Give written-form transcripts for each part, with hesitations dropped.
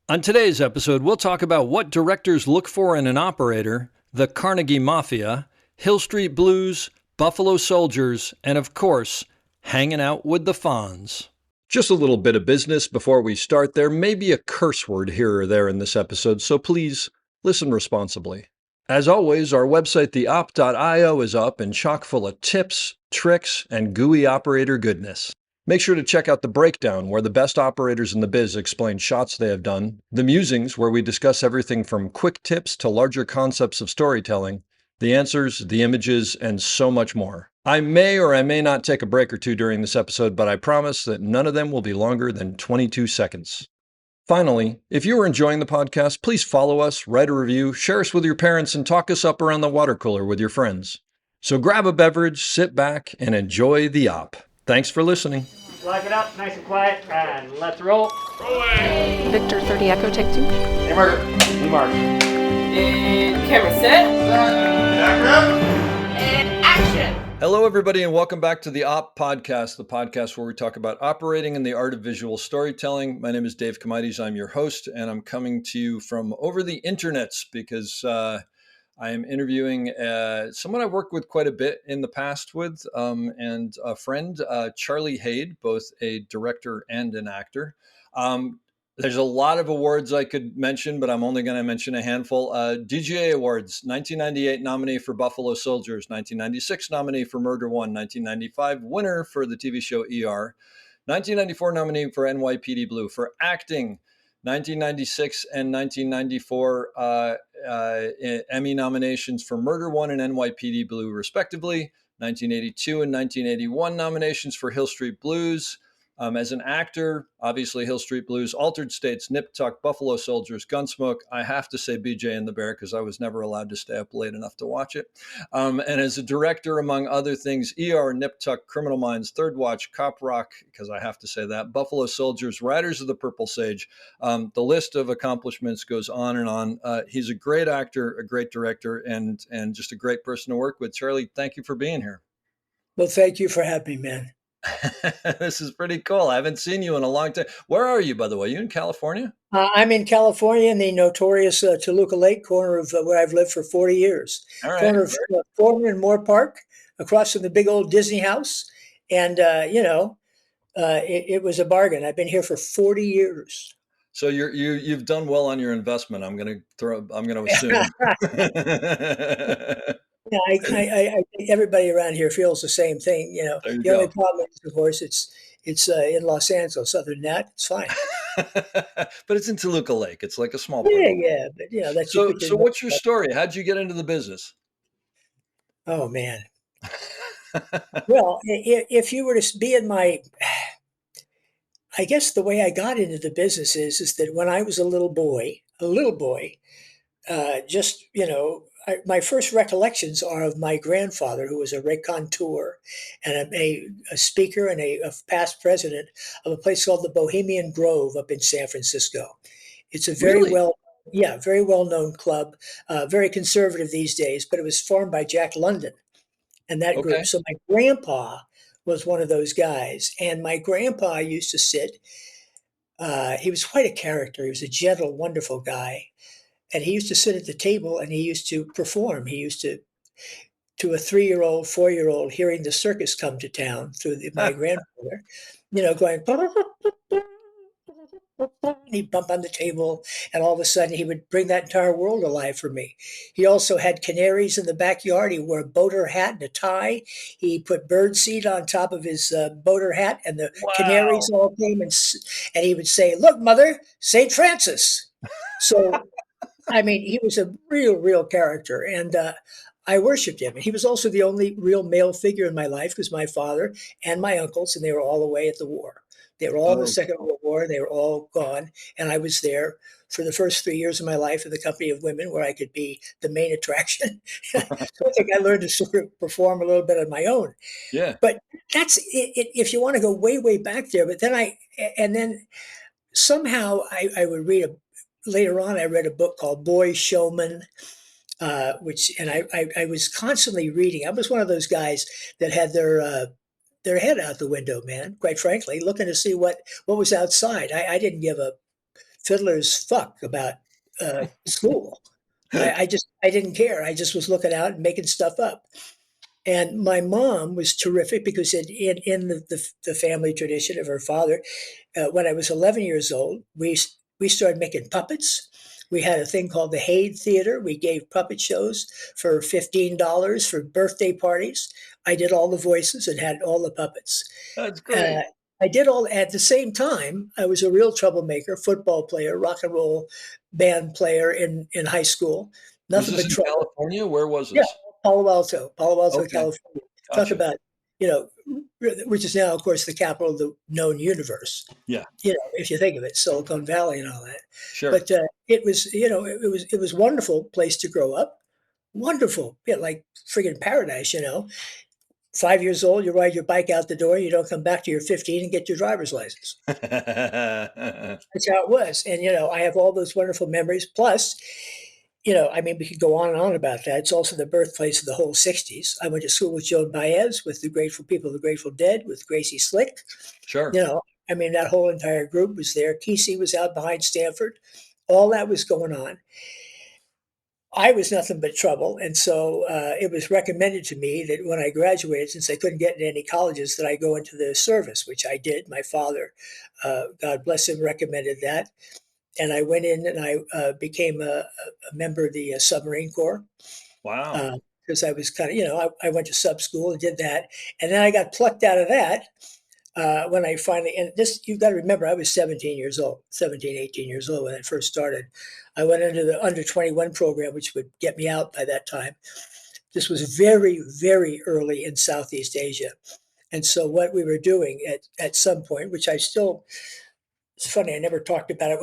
On today's episode, we'll talk about what directors look for in an operator, the Carnegie Mafia, Hill Street Blues, Buffalo Soldiers, and of course, hanging out with the Fonz. Just a little bit of business before we start. There may be a curse word here or there in this episode, so please listen responsibly. As always, our website, theop.io, is up and chock full of tips, tricks, and gooey operator goodness. Make sure to check out The Breakdown, where the best operators in the biz explain shots they have done, The Musings, where we discuss everything from quick tips to larger concepts of storytelling, the answers, the images, and so much more. I may or I may not take a break or two during this episode, but I promise that none of them will be longer than 22 seconds. Finally, if you are enjoying the podcast, please follow us, write a review, share us with your parents, and talk us up around the water cooler with your friends. So grab a beverage, sit back, and enjoy the op. Thanks for listening. Lock it up, nice and quiet, and let's roll. Rolling. Victor 30 Echo, take 2. Hey, Mark. Hey, Mark. And camera set. And action. Hello, everybody, and welcome back to the Op Podcast, the podcast where we talk about operating and the art of visual storytelling. My name is Dave Comides. I'm your host, and I'm coming to you from over the internets because I am interviewing someone I've worked with quite a bit in the past with, and a friend, Charlie Haid, both a director and an actor. There's a lot of awards I could mention, but I'm only going to mention a handful. DGA Awards, 1998 nominee for Buffalo Soldiers, 1996 nominee for Murder One, 1995 winner for the TV show ER, 1994 nominee for NYPD Blue. For acting, 1996 and 1994 Emmy nominations for Murder One and NYPD Blue, respectively. 1982 and 1981 nominations for Hill Street Blues. As an actor, obviously Hill Street Blues, Altered States, Nip Tuck, Buffalo Soldiers, Gunsmoke. I have to say BJ and the Bear because I was never allowed to stay up late enough to watch it. And as a director, among other things, ER, Nip Tuck, Criminal Minds, Third Watch, Cop Rock, because I have to say that, Buffalo Soldiers, Riders of the Purple Sage. The list of accomplishments goes on and on. He's a great actor, a great director, and just a great person to work with. Charlie, thank you for being here. Well, thank you for having me, man. This is pretty cool. I haven't seen you in a long time. Where are you, by the way? You in California? I'm in California in the notorious Toluca Lake corner of where I've lived for 40 years. All right. Corner of Foreman and Moore Park, across from the big old Disney house. And, it was a bargain. I've been here for 40 years. So you've done well on your investment. I'm going to assume. Yeah, I think everybody around here feels the same thing. The only problem is, of course, it's in Los Angeles. Other than that, it's fine. But it's in Toluca Lake. It's like a small part. Yeah. But that's so what's your story? How'd you get into the business? Oh man. Well, if you were to be in my, I guess the way I got into the business is that when I was a little boy, my first recollections are of my grandfather, who was a raconteur and a speaker and a past president of a place called the Bohemian Grove up in San Francisco. It's a very very well-known club, very conservative these days, but it was formed by Jack London and that group. So my grandpa was one of those guys, and my grandpa used to sit. He was quite a character. He was a gentle, wonderful guy. And he used to sit at the table and he used to perform. He used to a 3-year-old, 4-year-old, hearing the circus come to town through my grandfather, going, he'd bump on the table, and all of a sudden he would bring that entire world alive for me. He also had canaries in the backyard. He wore a boater hat and a tie. He put birdseed on top of his boater hat, and the canaries all came, and he would say, "Look, Mother, St. Francis." So I mean, he was a real character, and I worshipped him. And he was also the only real male figure in my life, because my father and my uncles, and they were all away at the war. They were all in the Second World War, and they were all gone. And I was there for the first 3 years of my life in the company of women, where I could be the main attraction. So I think I learned to sort of perform a little bit on my own. Yeah. But that's it, if you want to go way back there. But then somehow I would read later on, I read a book called Boy Showman, I was constantly reading. I was one of those guys that had their head out the window, man, quite frankly, looking to see what was outside. I didn't give a fiddler's fuck about school. I didn't care. I just was looking out and making stuff up. And my mom was terrific because in the family tradition of her father, when I was 11 years old, we started making puppets. We had a thing called the Haid Theater. We gave puppet shows for $15 for birthday parties. I did all the voices and had all the puppets. That's great. I did all at the same time. I was a real troublemaker, football player, rock and roll band player in high school. Was Nothing this but in trouble. California? Where was Yeah, this? Palo Alto, Okay. California. Talk Gotcha. about, you know, which is now, of course, the capital of the known universe. Yeah. You know, if you think of it, Silicon Valley and all that. Sure. But it was, it was wonderful place to grow up. Wonderful, like friggin' paradise. 5 years old, you ride your bike out the door, you don't come back till you're 15 and get your driver's license. That's how it was. And, I have all those wonderful memories. Plus, we could go on and on about that. It's also the birthplace of the whole 60s. I went to school with Joan Baez, with the Grateful People, the Grateful Dead, with Gracie Slick. Sure. That whole entire group was there. Kesey was out behind Stanford. All that was going on. I was nothing but trouble. And so it was recommended to me that when I graduated, since I couldn't get into any colleges, that I go into the service, which I did. My father, God bless him, recommended that. And I went in and I became a member of the submarine corps. Wow. Because I was kind of, I went to sub school and did that. And then I got plucked out of that when I finally, and this, you've got to remember, I was 18 years old when I first started. I went into the under 21 program, which would get me out by that time. This was very, very early in Southeast Asia. And so what we were doing at some point, which I still, it's funny, I never talked about it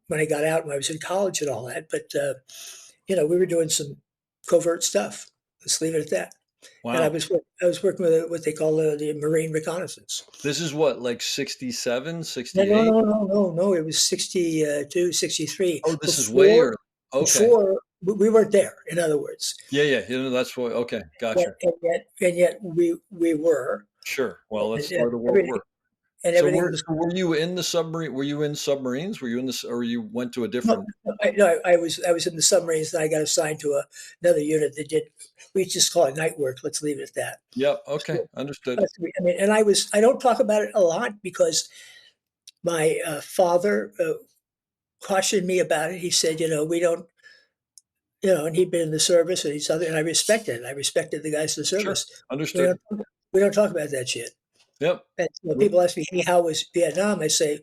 when I got out, when I was in college and all that, but we were doing some covert stuff. Let's leave it at that. Wow. And I was working with what they call the Marine Reconnaissance. This is what, like 67, 68? No. It was 62, 63. Oh, this is way early. Okay. Before we weren't there, in other words. Yeah. That's what. Okay, gotcha. And yet we were. Sure. Well, that's where the world worked. And So everything were you in the submarine? Were you in submarines? Were you in this, or you went to a different? I was in the submarines, and I got assigned to another unit that did. We just call it night work. Let's leave it at that. Yep. Okay. Understood. And I don't talk about it a lot because my father cautioned me about it. He said, we don't, and he'd been in the service and I respected it. I respected the guys in the service. Sure. Understood. We don't talk about that shit. Yep. And people ask me, hey, how was Vietnam? I say,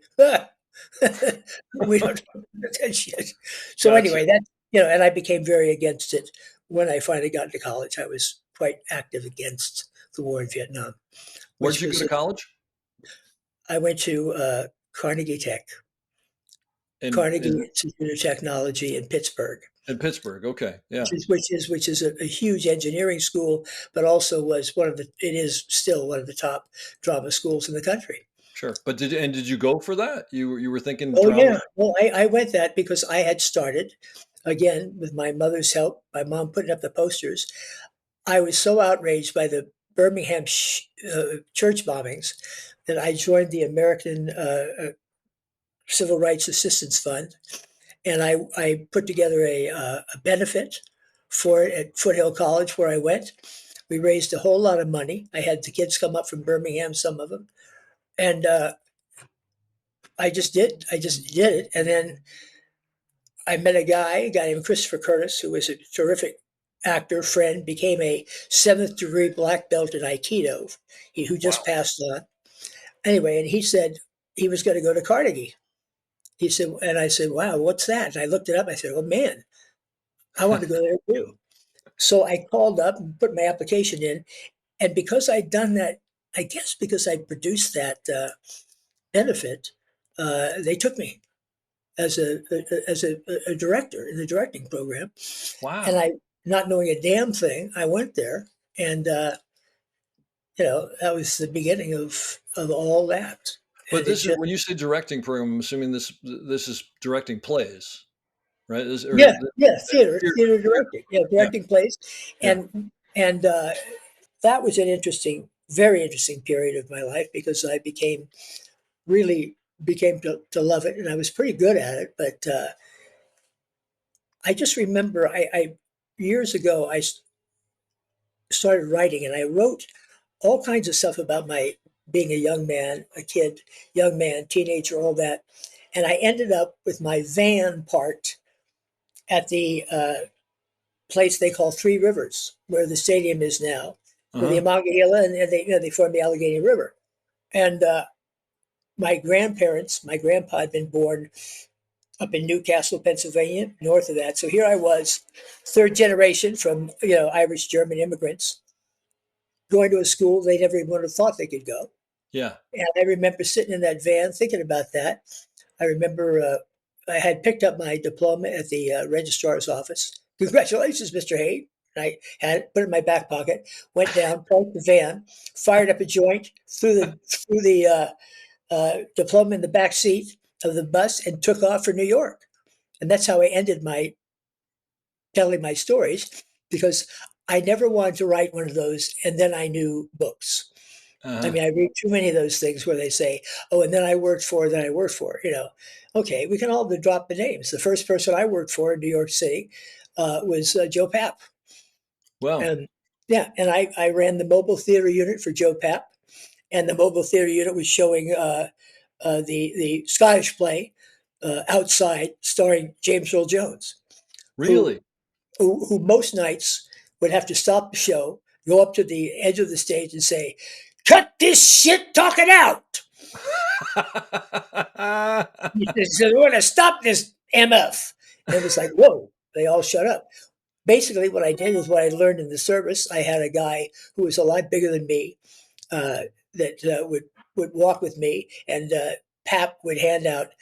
we don't talk about that shit. So Gotcha. anyway, and I became very against it when I finally got into college. I was quite active against the war in Vietnam. Where'd you go to college? I went to Carnegie Tech, Carnegie Institute of Technology in Pittsburgh. In Pittsburgh, okay, yeah. Which is a huge engineering school, but also was it is still one of the top drama schools in the country. Sure, but did you go for that? You were thinking? Oh drama? yeah, well I went that because I had started, again with my mother's help, my mom putting up the posters. I was so outraged by the Birmingham church bombings that I joined the American Civil Rights Assistance Fund. And I put together a benefit for it at Foothill College where I went. We raised a whole lot of money. I had the kids come up from Birmingham, some of them. And I just did it. And then I met a guy named Christopher Curtis, who was a terrific actor, friend, became a 7th degree black belt in Aikido, who just passed on. Anyway, and he said he was going to go to Carnegie. He said, and I said, wow, what's that? And I looked it up. I said, oh, man, I want to go there too. So I called up and put my application in. And because I'd done that, I guess because I produced that benefit, they took me as a director in the directing program. Wow. And I, not knowing a damn thing, I went there. And, that was the beginning of all that. But this is, when you say directing program, I'm assuming this is directing plays, right? Theater directing, directing plays, and that was an very interesting period of my life because I became really became to love it, and I was pretty good at it. But I just remember, I years ago, started writing, and I wrote all kinds of stuff about my being a young man, a kid, young man, teenager, all that. And I ended up with my van parked at the place they call Three Rivers, where the stadium is now, where the Uh-huh. Monongahela, and they form the Allegheny River. And my grandparents, my grandpa had been born up in Newcastle, Pennsylvania, north of that. So here I was, third generation from Irish German immigrants, going to a school they never even would have thought they could go. Yeah. And I remember sitting in that van thinking about that. I remember I had picked up my diploma at the registrar's office. Congratulations, Mr. Hay. And I had it, put it in my back pocket, went down, parked the van, fired up a joint, threw the diploma in the back seat of the bus, and took off for New York. And that's how I ended my telling my stories, because I never wanted to write one of those and then I knew books. I Uh-huh. mean, I read too many of those things where they say, "Oh, and then I worked for," then I worked for. Okay, we can all drop the names. The first person I worked for in New York City was Joe Papp, Well, and yeah, and I ran the mobile theater unit for Joe Papp, and the mobile theater unit was showing the Scottish play outside, starring James Earl Jones, who really? who most nights would have to stop the show, go up to the edge of the stage, and say, "Cut this shit talking out." He said, "We're going to stop this MF." And it was like, whoa, they all shut up. Basically, what I did is what I learned in the service. I had a guy who was a lot bigger than me that would walk with me, and Pap would hand out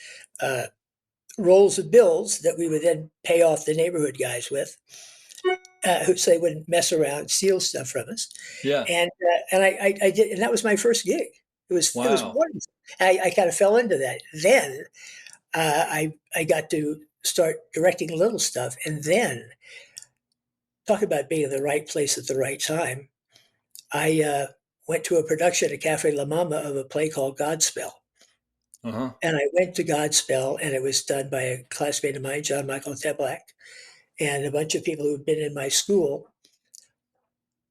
rolls of bills that we would then pay off the neighborhood guys with, so they wouldn't mess around and steal stuff from us. Yeah. And I did, and that was my first gig. It was Wow. wonderful. I kind of fell into that. Then I got to start directing little stuff, and then talk about being in the right place at the right time. I went to a production at Cafe La Mama of a play called Godspell. Uh-huh. And I went to Godspell, and it was done by a classmate of mine, John Michael Teplak, and a bunch of people who'd been in my school.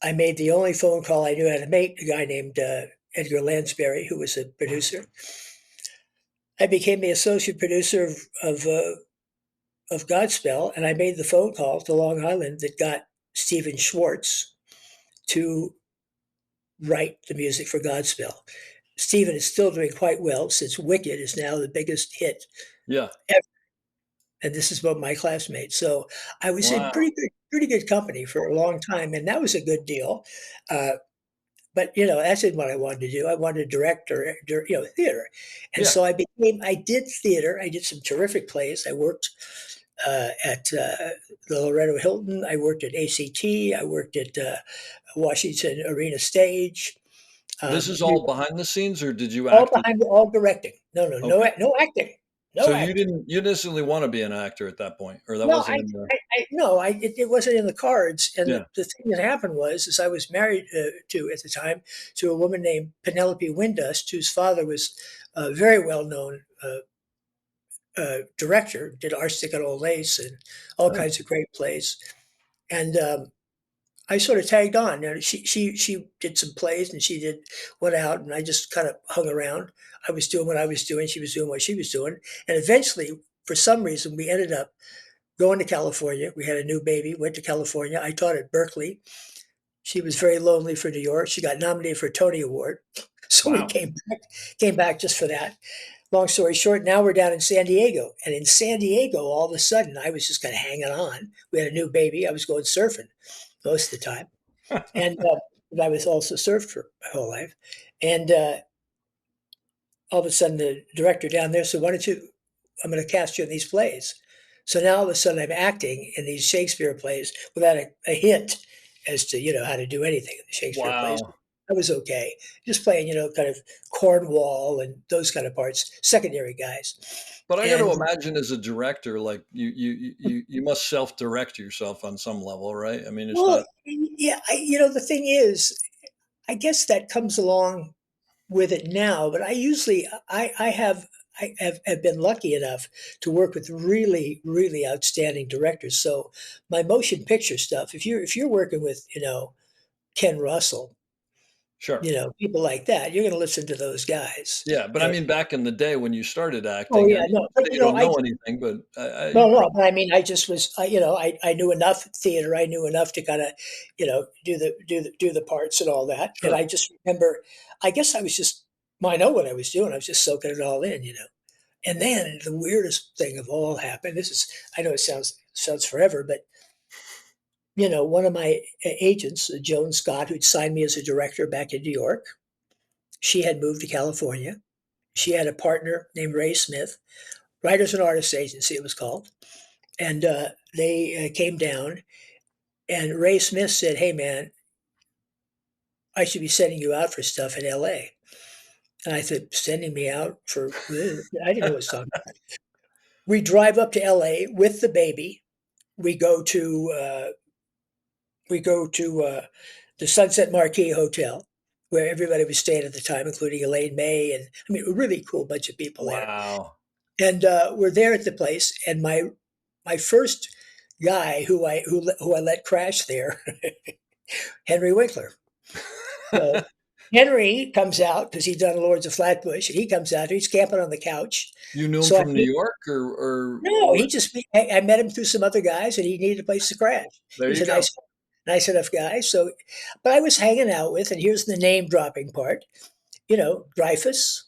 I made the only phone call I knew how to make, a guy named Edgar Lansbury, who was a producer. I became the associate producer of Godspell, and I made the phone call to Long Island that got Stephen Schwartz to write the music for Godspell. Stephen is still doing quite well, since Wicked is now the biggest hit Yeah. ever. And this is about my classmates. So I was in Wow. pretty good company for a long time, and that was a good deal. Uh, but that's not what I wanted to do. I wanted to direct or theater, and Yeah. so I did theater. I did some terrific plays. I worked at the Loretto Hilton. I worked at ACT. I worked at Washington Arena Stage. This is We all behind the scenes, or did you all act? behind, all directing. No, no, Okay. no acting, So no acting. you didn't necessarily want to be an actor at that point, or that No, wasn't in the. it wasn't in the cards. And Yeah. the thing that happened is I was married to at the time to a woman named Penelope Windust, whose father was a very well known director, did Arstic and Old Lace and all Oh, kinds of great plays. And I sort of tagged on. She did some plays, and went out, and I just kind of hung around. I was doing what I was doing. She was doing what she was doing. And eventually, for some reason, we ended up going to California. We had a new baby, went to California. I taught at Berkeley. She was very lonely for New York. She got nominated for a Tony Award. So we wow. came back just for that. Long story short, now we're down in San Diego. And in San Diego, all of a sudden, I was just kind of hanging on. We had a new baby. I was going surfing most of the time. And I was also surfed for my whole life. And all of a sudden, the director down there said, "Why don't you, I'm going to cast you in these plays." So now all of a sudden I'm acting in these Shakespeare plays without a hint as to, how to do anything in the Shakespeare plays. Wow. I was okay. Just playing, kind of Cornwall and those kind of parts, secondary guys. But I got to And imagine as a director, like you must self-direct yourself on some level, right? I mean, it's well, not. yeah, the thing is, I guess that comes along with it now, but I usually I have been lucky enough to work with really, really outstanding directors. So my motion picture stuff, if you're working with, Ken Russell, Sure. people like that, you're going to listen to those guys. Yeah, but I mean, back in the day when you started Oh acting, yeah, no, but you don't I know anything, but you no, no, probably but I mean, I just was, I knew enough theater. I knew enough to kind of, do the parts and all that. And sure. I just remember, I guess I was just, well, I know what I was doing. I was just soaking it all in. And then the weirdest thing of all happened. I know it sounds forever, but one of my agents, Joan Scott, who'd signed me as a director back in New York, she had moved to California. She had a partner named Ray Smith, Writers and Artists Agency, it was called. And they came down, and Ray Smith said, "Hey, man, I should be sending you out for stuff in LA." And I said, "Sending me out for?" I didn't know what was talking about. We drive up to LA with the baby. We go to the Sunset Marquis Hotel, where everybody was staying at the time, including Elaine May, and I mean, a really cool bunch of people there. Wow. And we're there at the place, and my first guy who I let crash there, Henry Winkler. So Henry comes out because he'd done Lords of Flatbush, and he comes out. He's camping on the couch. You knew him So from New York, or no, he just I met him through some other guys, and he needed a place to crash. there He's you a go. nice enough guy. So, but I was hanging out with, and here's the name dropping part. Dreyfus,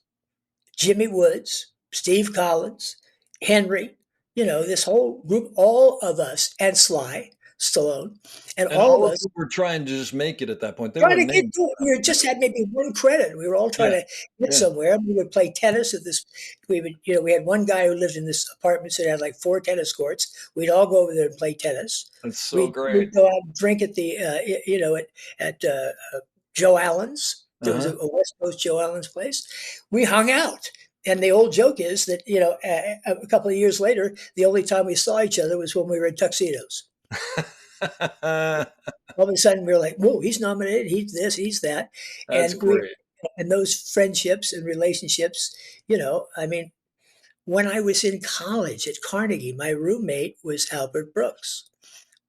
Jimmy Woods, Steve Collins, Henry, this whole group, all of us, and Sly Stallone, and And all all of of us them were trying to just make it at that point. They trying to weren't get named. to it. We just had maybe one credit. We were all trying Yeah, to get yeah. somewhere. We would play tennis at this. We had one guy who lived in this apartment that had like 4 tennis courts. We'd all go over there and play tennis. That's so great. We'd go out and drink at the, at Joe Allen's. There was Uh-huh. a West Coast Joe Allen's place. We hung out. And the old joke is that, a couple of years later, the only time we saw each other was when we were in tuxedos. All of a sudden, we were like, whoa, he's nominated. He's this, he's that. That's And great. those friendships and relationships, I mean, when I was in college at Carnegie, my roommate was Albert Brooks.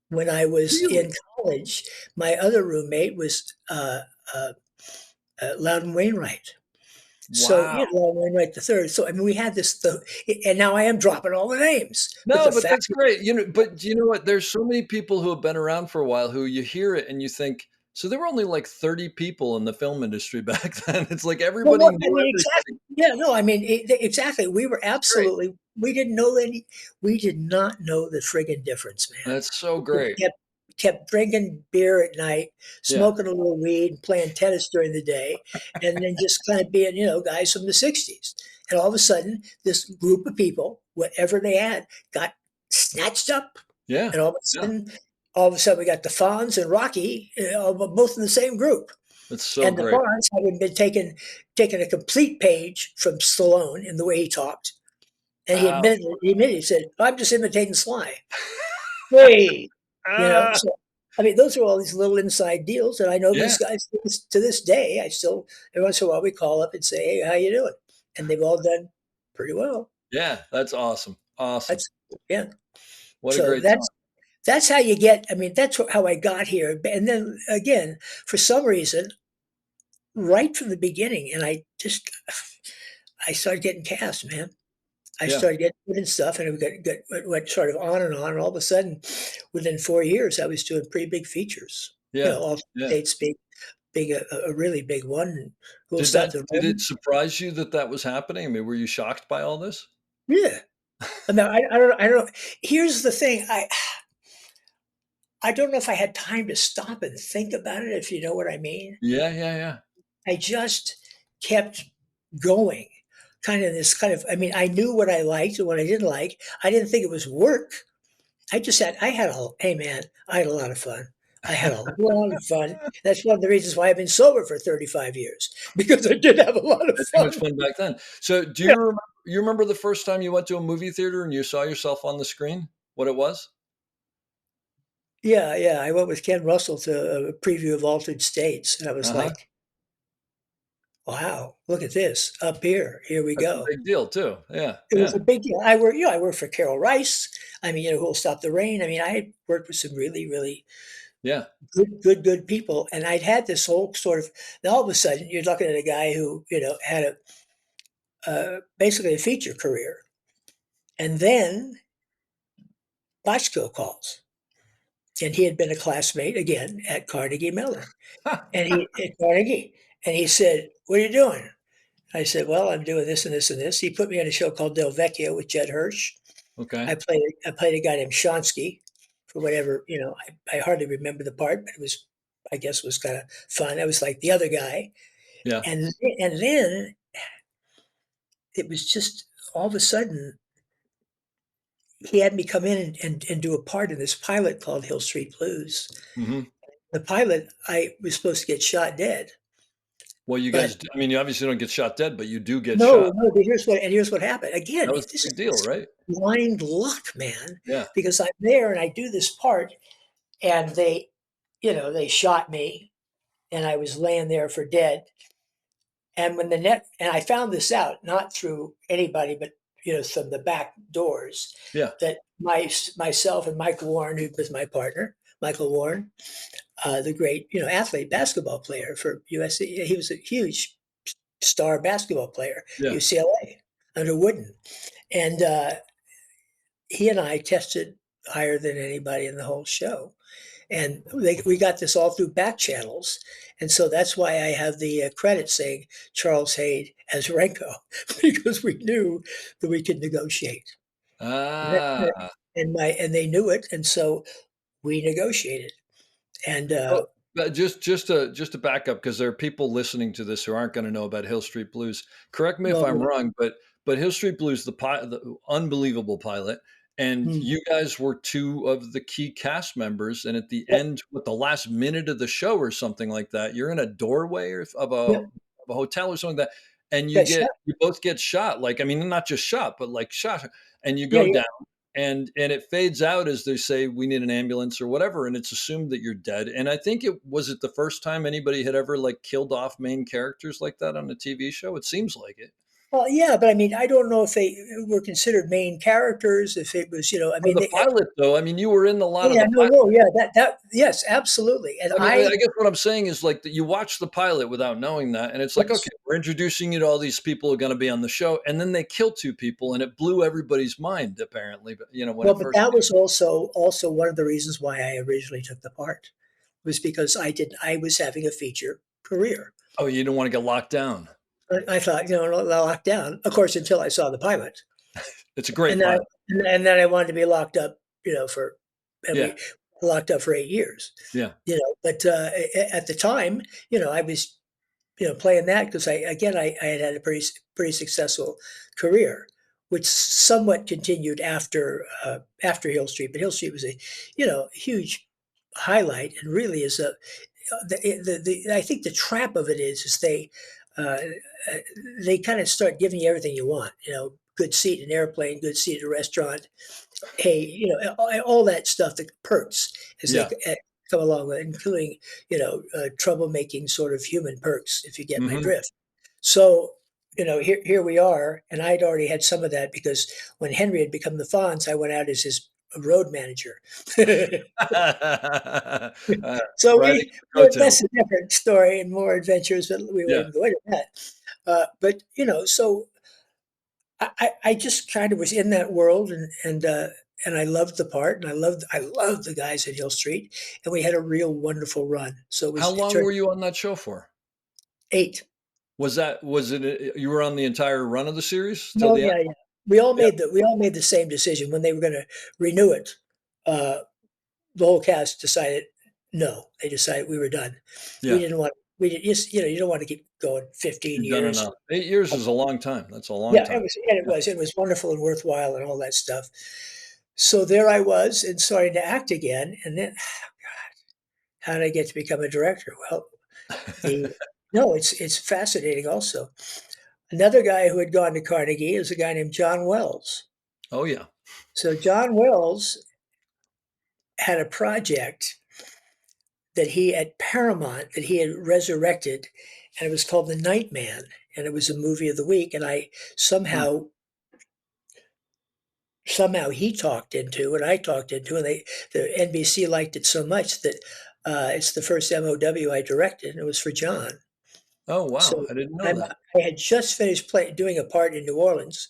When I was Really? in college, my other roommate was Loudon Wainwright. So, Wow. Loudon Wainwright the third. So, I mean, we had this, and now I am dropping all the names. No, the but fact that's great. But you know what? There's so many people who have been around for a while who you hear it and you think, so there were only like 30 people in the film industry back then. It's like Well, everybody knew I mean, exactly. everybody. Yeah, no, I mean, exactly. We were Great. absolutely, we did not know the friggin' difference, man. That's so We great. kept drinking beer at night, Yeah. smoking a little weed, and playing tennis during the day, and then just kind of being, guys from the 60s. And all of a sudden, this group of people, whatever they had, got snatched up. Yeah. And all of a sudden we got the Fonz and Rocky, both in the same group. That's so And the great. Fonz having been taken a complete page from Stallone in the way he talked. And Wow. he said, "I'm just imitating Sly." Hey, Ah, so, I mean, those are all these little inside deals. And I know yeah. these guys to this day. I still, every once in a while, we call up and say, "Hey, how you doing?" And they've all done pretty well. Yeah. That's awesome. Awesome. That's, yeah. What a So great time. that's how you get. I mean, that's how I got here. And then again, for some reason, right from the beginning, and I started getting cast, man. I Yeah. started getting good and stuff, and it went sort of on, and all of a sudden, within 4 years, I was doing pretty big features. Yeah. All Yeah. states big, a really big one. Cool Did stuff. did it surprise you that that was happening? I mean, were you shocked by all this? Yeah. I mean, I don't know. Here's the thing. I don't know if I had time to stop and think about it, if you know what I mean. Yeah. Yeah. Yeah. I just kept going. I mean, I knew what I liked and what I didn't like. I didn't think it was work. Hey man, I had a lot of fun. I had a lot of fun. That's one of the reasons why I've been sober for 35 years, because I did have a lot of That's too much fun. fun back then. So, do Yeah. you remember the first time you went to a movie theater and you saw yourself on the screen? What it was? Yeah, yeah. I went with Ken Russell to a preview of Altered States, and I was Uh-huh. like, wow, look at this up here. Here we That's a go. big deal too. Yeah, It was yeah, a big deal. I worked for Carol Rice. I mean, Who'll Stop the Rain. I mean, I worked with some really, really yeah. good people. And I'd had this whole sort of, now all of a sudden you're looking at a guy who, had basically a feature career. And then Bochco calls. And he had been a classmate again at Carnegie Mellon. And at Carnegie. And he said, "What are you doing?" I said, "Well, I'm doing this and this and this." He put me on a show called Del Vecchio with Judd Hirsch. Okay. I played a guy named Shonsky for whatever, I hardly remember the part, but I guess it was kind of fun. I was like the other guy. Yeah. And then it was just all of a sudden he had me come in and do a part in this pilot called Hill Street Blues. Hmm. The pilot, I was supposed to get shot dead. Well, you But guys, I mean, you obviously don't get shot dead, but you do get no, shot. no, but here's what happened. Again, That was this a is big deal, right? blind luck, man, Yeah. because I'm there and I do this part and they shot me and I was laying there for dead. And and I found this out not through anybody, but from the back doors, Yeah. that myself and Mike Warren, who was my partner, Michael Warren, the great athlete, basketball player for USC. He was a huge star basketball player, Yeah. UCLA under Wooden, and he and I tested higher than anybody in the whole show. And we got this all through back channels. And so that's why I have the credit saying Charles Haid as Renko, because we knew that we could negotiate. And, Ah. and they knew it. And so we negotiated. And Oh, but just to back up, because there are people listening to this who aren't going to know about Hill Street Blues. Correct me if I'm no, wrong, but Hill Street Blues, the unbelievable pilot, and mm, you guys were two of the key cast members. And at the end, with the last minute of the show or something like that, you're in a doorway yeah, of a hotel or something like that, and yeah, shut- you both get shot. Like, I mean, not just shot, but like shot, and you yeah, go yeah. down and it fades out as they say we need an ambulance or whatever, and it's assumed that you're dead. And I think it the first time anybody had ever like killed off main characters like that on a TV show. It seems like it. Well, yeah, but I mean, I don't know if they were considered main characters. If it was, I For mean, the pilot, though, I mean, you were in a lot of yeah, the no, pilot. no, yeah, yes, absolutely. And I mean, I guess what I'm saying is like that you watch the pilot without knowing that, and it's like, yes. okay, we're introducing you to all these people who are going to be on the show, and then they kill two people, and it blew everybody's mind apparently. But when Well, it but first that came. was also one of the reasons why I originally took the part, was because I was having a feature career. Oh, you didn't want to get locked down. I thought, locked down, of course, until I saw the pilot. It's a great And then, pilot. and then I wanted to be locked up, and Yeah, we locked up for 8 years, yeah, but at the time, I was, playing that because I had a pretty successful career, which somewhat continued after Hill Street. But Hill Street was a, huge highlight, and really is I think the trap of it is uh, they kind of start giving you everything you want, good seat in an airplane, good seat at a restaurant, hey, all that stuff, the perks as they yeah. come along with it, including, troublemaking sort of human perks, if you get my Hmm. drift. So, here we are, and I'd already had some of that because when Henry had become the Fonz, I went out as his road manager. So Riding that's coattails. a different story and more adventures, but we Yeah. wouldn't go into that. But so I just kind of was in that world, and I loved the part, and I loved the guys at Hill Street, and we had a real wonderful run. So How it long turned were you on that show for? 8. Was it you were on the entire run of the series till No, the end? yeah, yeah. Yeah, We all made the same decision when they were going to renew it. Uh, the whole cast decided no. They decided we were done. We yeah. didn't want. We did, just you don't want to keep going 15 You've done years. enough. 8 years is a long time. That's a long Yeah, time. Yeah. it was wonderful and worthwhile and all that stuff. So there I was and starting to act again, and then how did I get to become a director? Well, the no, it's fascinating. Also, another guy who had gone to Carnegie is a guy named John Wells. Oh, yeah. So John Wells had a project that he at Paramount that he had resurrected, and it was called The Night Man, and it was a movie of the week. And I Hmm. somehow he talked into, and I talked into, and the NBC liked it so much that it's the first MOW I directed, and it was for John. Oh, wow. So I didn't know I'm, that. I had just finished doing a part in New Orleans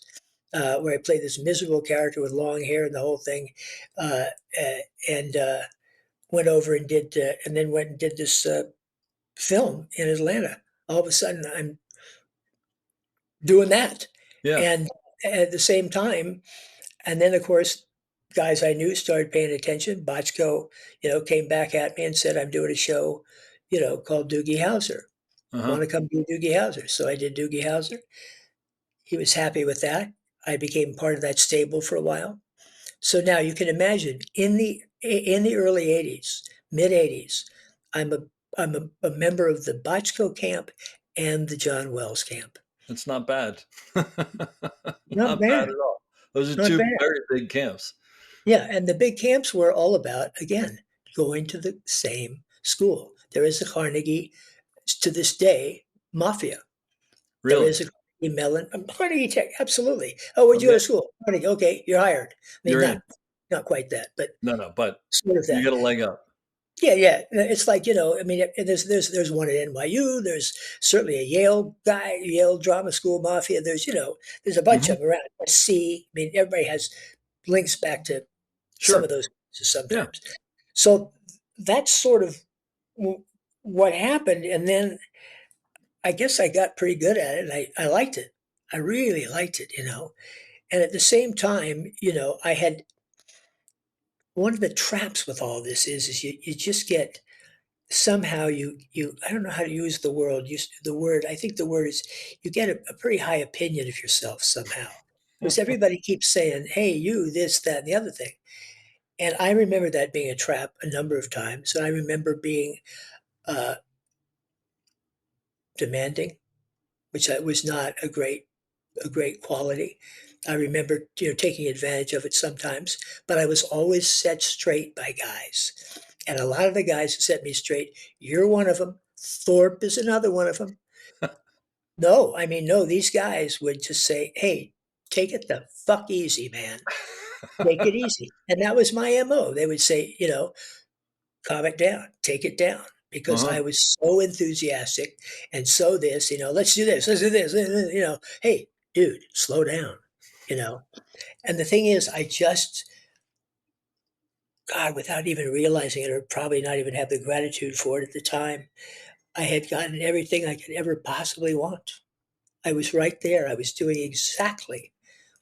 where I played this miserable character with long hair and the whole thing, uh, and went over and and then went and did this film in Atlanta. All of a sudden, I'm doing that, Yeah. and at the same time, and then of course, guys I knew started paying attention. Bochco, came back at me and said, "I'm doing a show, called Doogie Howser. Uh-huh. Want to come do Doogie Howser?" So I did Doogie Howser. He was happy with that. I became part of that stable for a while. So now you can imagine in the early '80s, mid '80s, I'm a I'm a member of the Bochco camp and the John Wells camp. It's not bad. Not Not bad bad, at all. Those are not two bad. very big camps. Yeah, and the big camps were all about, again, going to the same school. There is a Carnegie, to this day, mafia. There Really? is a Carnegie Mellon, Carnegie Tech, absolutely. Oh, where'd you go Okay. to school? Carnegie. Okay, you're hired. I mean, You're in. not quite that, but No, no, but sort of you that. get a leg up. Yeah, yeah. It's like, I mean, there's one at NYU. There's certainly a Yale guy, Yale Drama School Mafia. There's a bunch Mhm. of them around. SC. I mean, everybody has links back to some of Sure. those places Yeah. sometimes. So that's sort of what happened. And then I guess I got pretty good at it. And I liked it. I really liked it. And at the same time, I had one of the traps with all this is you just get somehow you I don't know how to use the word. I think the word is you get a pretty high opinion of yourself somehow because everybody keeps saying, "Hey, you this, that, and the other thing." And I remember that being a trap a number of times. And I remember being uh, demanding, which was not a great quality. I remember taking advantage of it sometimes, but I was always set straight by guys. And a lot of the guys set me straight. You're one of them. Thorpe is another one of them. No, I mean, no, these guys would just say, "Hey, take it the fuck easy, man. Take it easy." And that was my MO. They would say, calm it down, take it down. Because Uh-huh. I was so enthusiastic and so this, let's do this, let's do this, hey, dude, slow down, you know. And the thing is, God, without even realizing it, or probably not even have the gratitude for it at the time, I had gotten everything I could ever possibly want. I was right there. I was doing exactly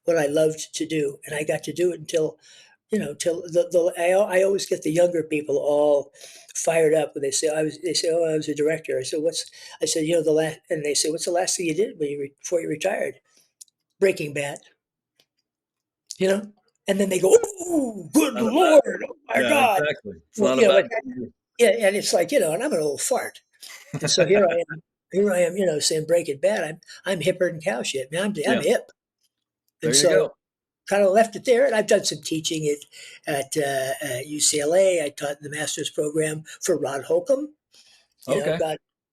what I loved to do, and I got to do it until, till I always get the younger people all fired up when they say, "Oh, I was a director." I said, the last, and they say, "What's the last thing you did before you retired?" Breaking Bad, you know? And then they go, "Oh, good Not a bad. Lord. Oh my Yeah, God." exactly. It's Well, not a bad. yeah, and it's like, and I'm an old fart. And so here I am, saying Breaking Bad. I'm hipper than cow shit, man. I'm Yeah. hip. And There you so go. kind of left it there. And I've done some teaching at UCLA. I taught the master's program for Rod Holcomb. Okay.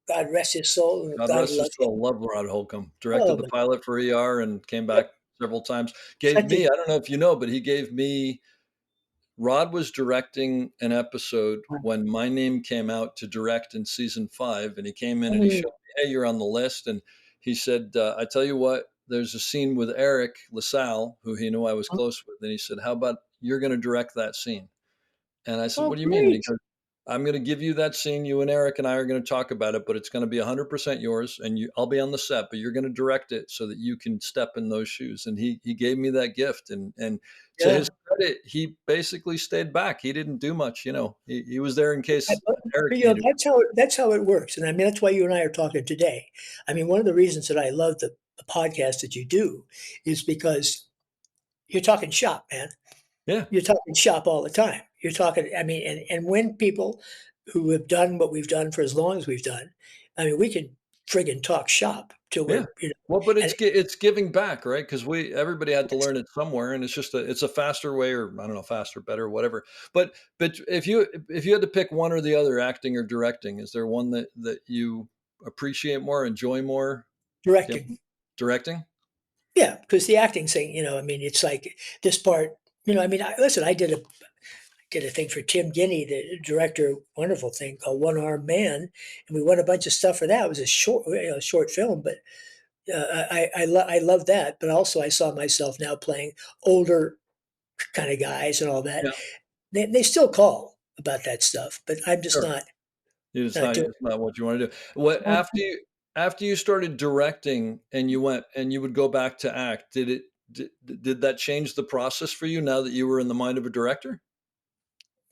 God rest his soul, and God God rest his love him. soul. Love Rod Holcomb. Directed Oh, the my pilot for ER and came God. back several times. I Gave me, think I don't know if you know, but he gave me, Rod was directing an episode when my name came out to direct in season 5. And he came in and he showed me, "Hey, you're on the list." And he said, "I tell you what, there's a scene with Eric LaSalle, who he knew I was close with." And he said, "How about you're going to direct that scene?" And I said, oh, "What do you mean?" And he great. goes, "I'm going to give you that scene. You and Eric and I are going to talk about it, but it's going to be 100% yours. And I'll be on the set, but you're going to direct it so that you can step in those shoes." And he gave me that gift. And to Yeah. his credit, he basically stayed back. He didn't do much. He was there in case But, Eric you know, needed. that's how it works. And I mean, that's why you and I are talking today. I mean, one of the reasons that I love the podcast that you do is because you're talking shop, man. Yeah, You're talking shop all the time. You're talking, I mean, and when people who have done what we've done for as long as we've done, I mean, we can friggin' talk shop till yeah. we're. Well, but And it's giving back, right? Because everybody had to learn it somewhere, and it's a faster way, or I don't know, faster, better, whatever. But if you had to pick one or the other, acting or directing, is there one that you appreciate more, enjoy more? Directing. Directing? Yeah, because the acting thing, I mean, it's like this part, I mean, listen, I did a thing for Tim Guinea, the director, wonderful thing called One Armed Man, and we won a bunch of stuff for that. It was a short film, but I love that. But also, I saw myself now playing older kind of guys and all that. Yeah. They still call about that stuff, but I'm just Sure. not. It's Not not, doing it's not what you want to do. What Well, after you started directing and you went and you would go back to act, did that change the process for you now that you were in the mind of a director?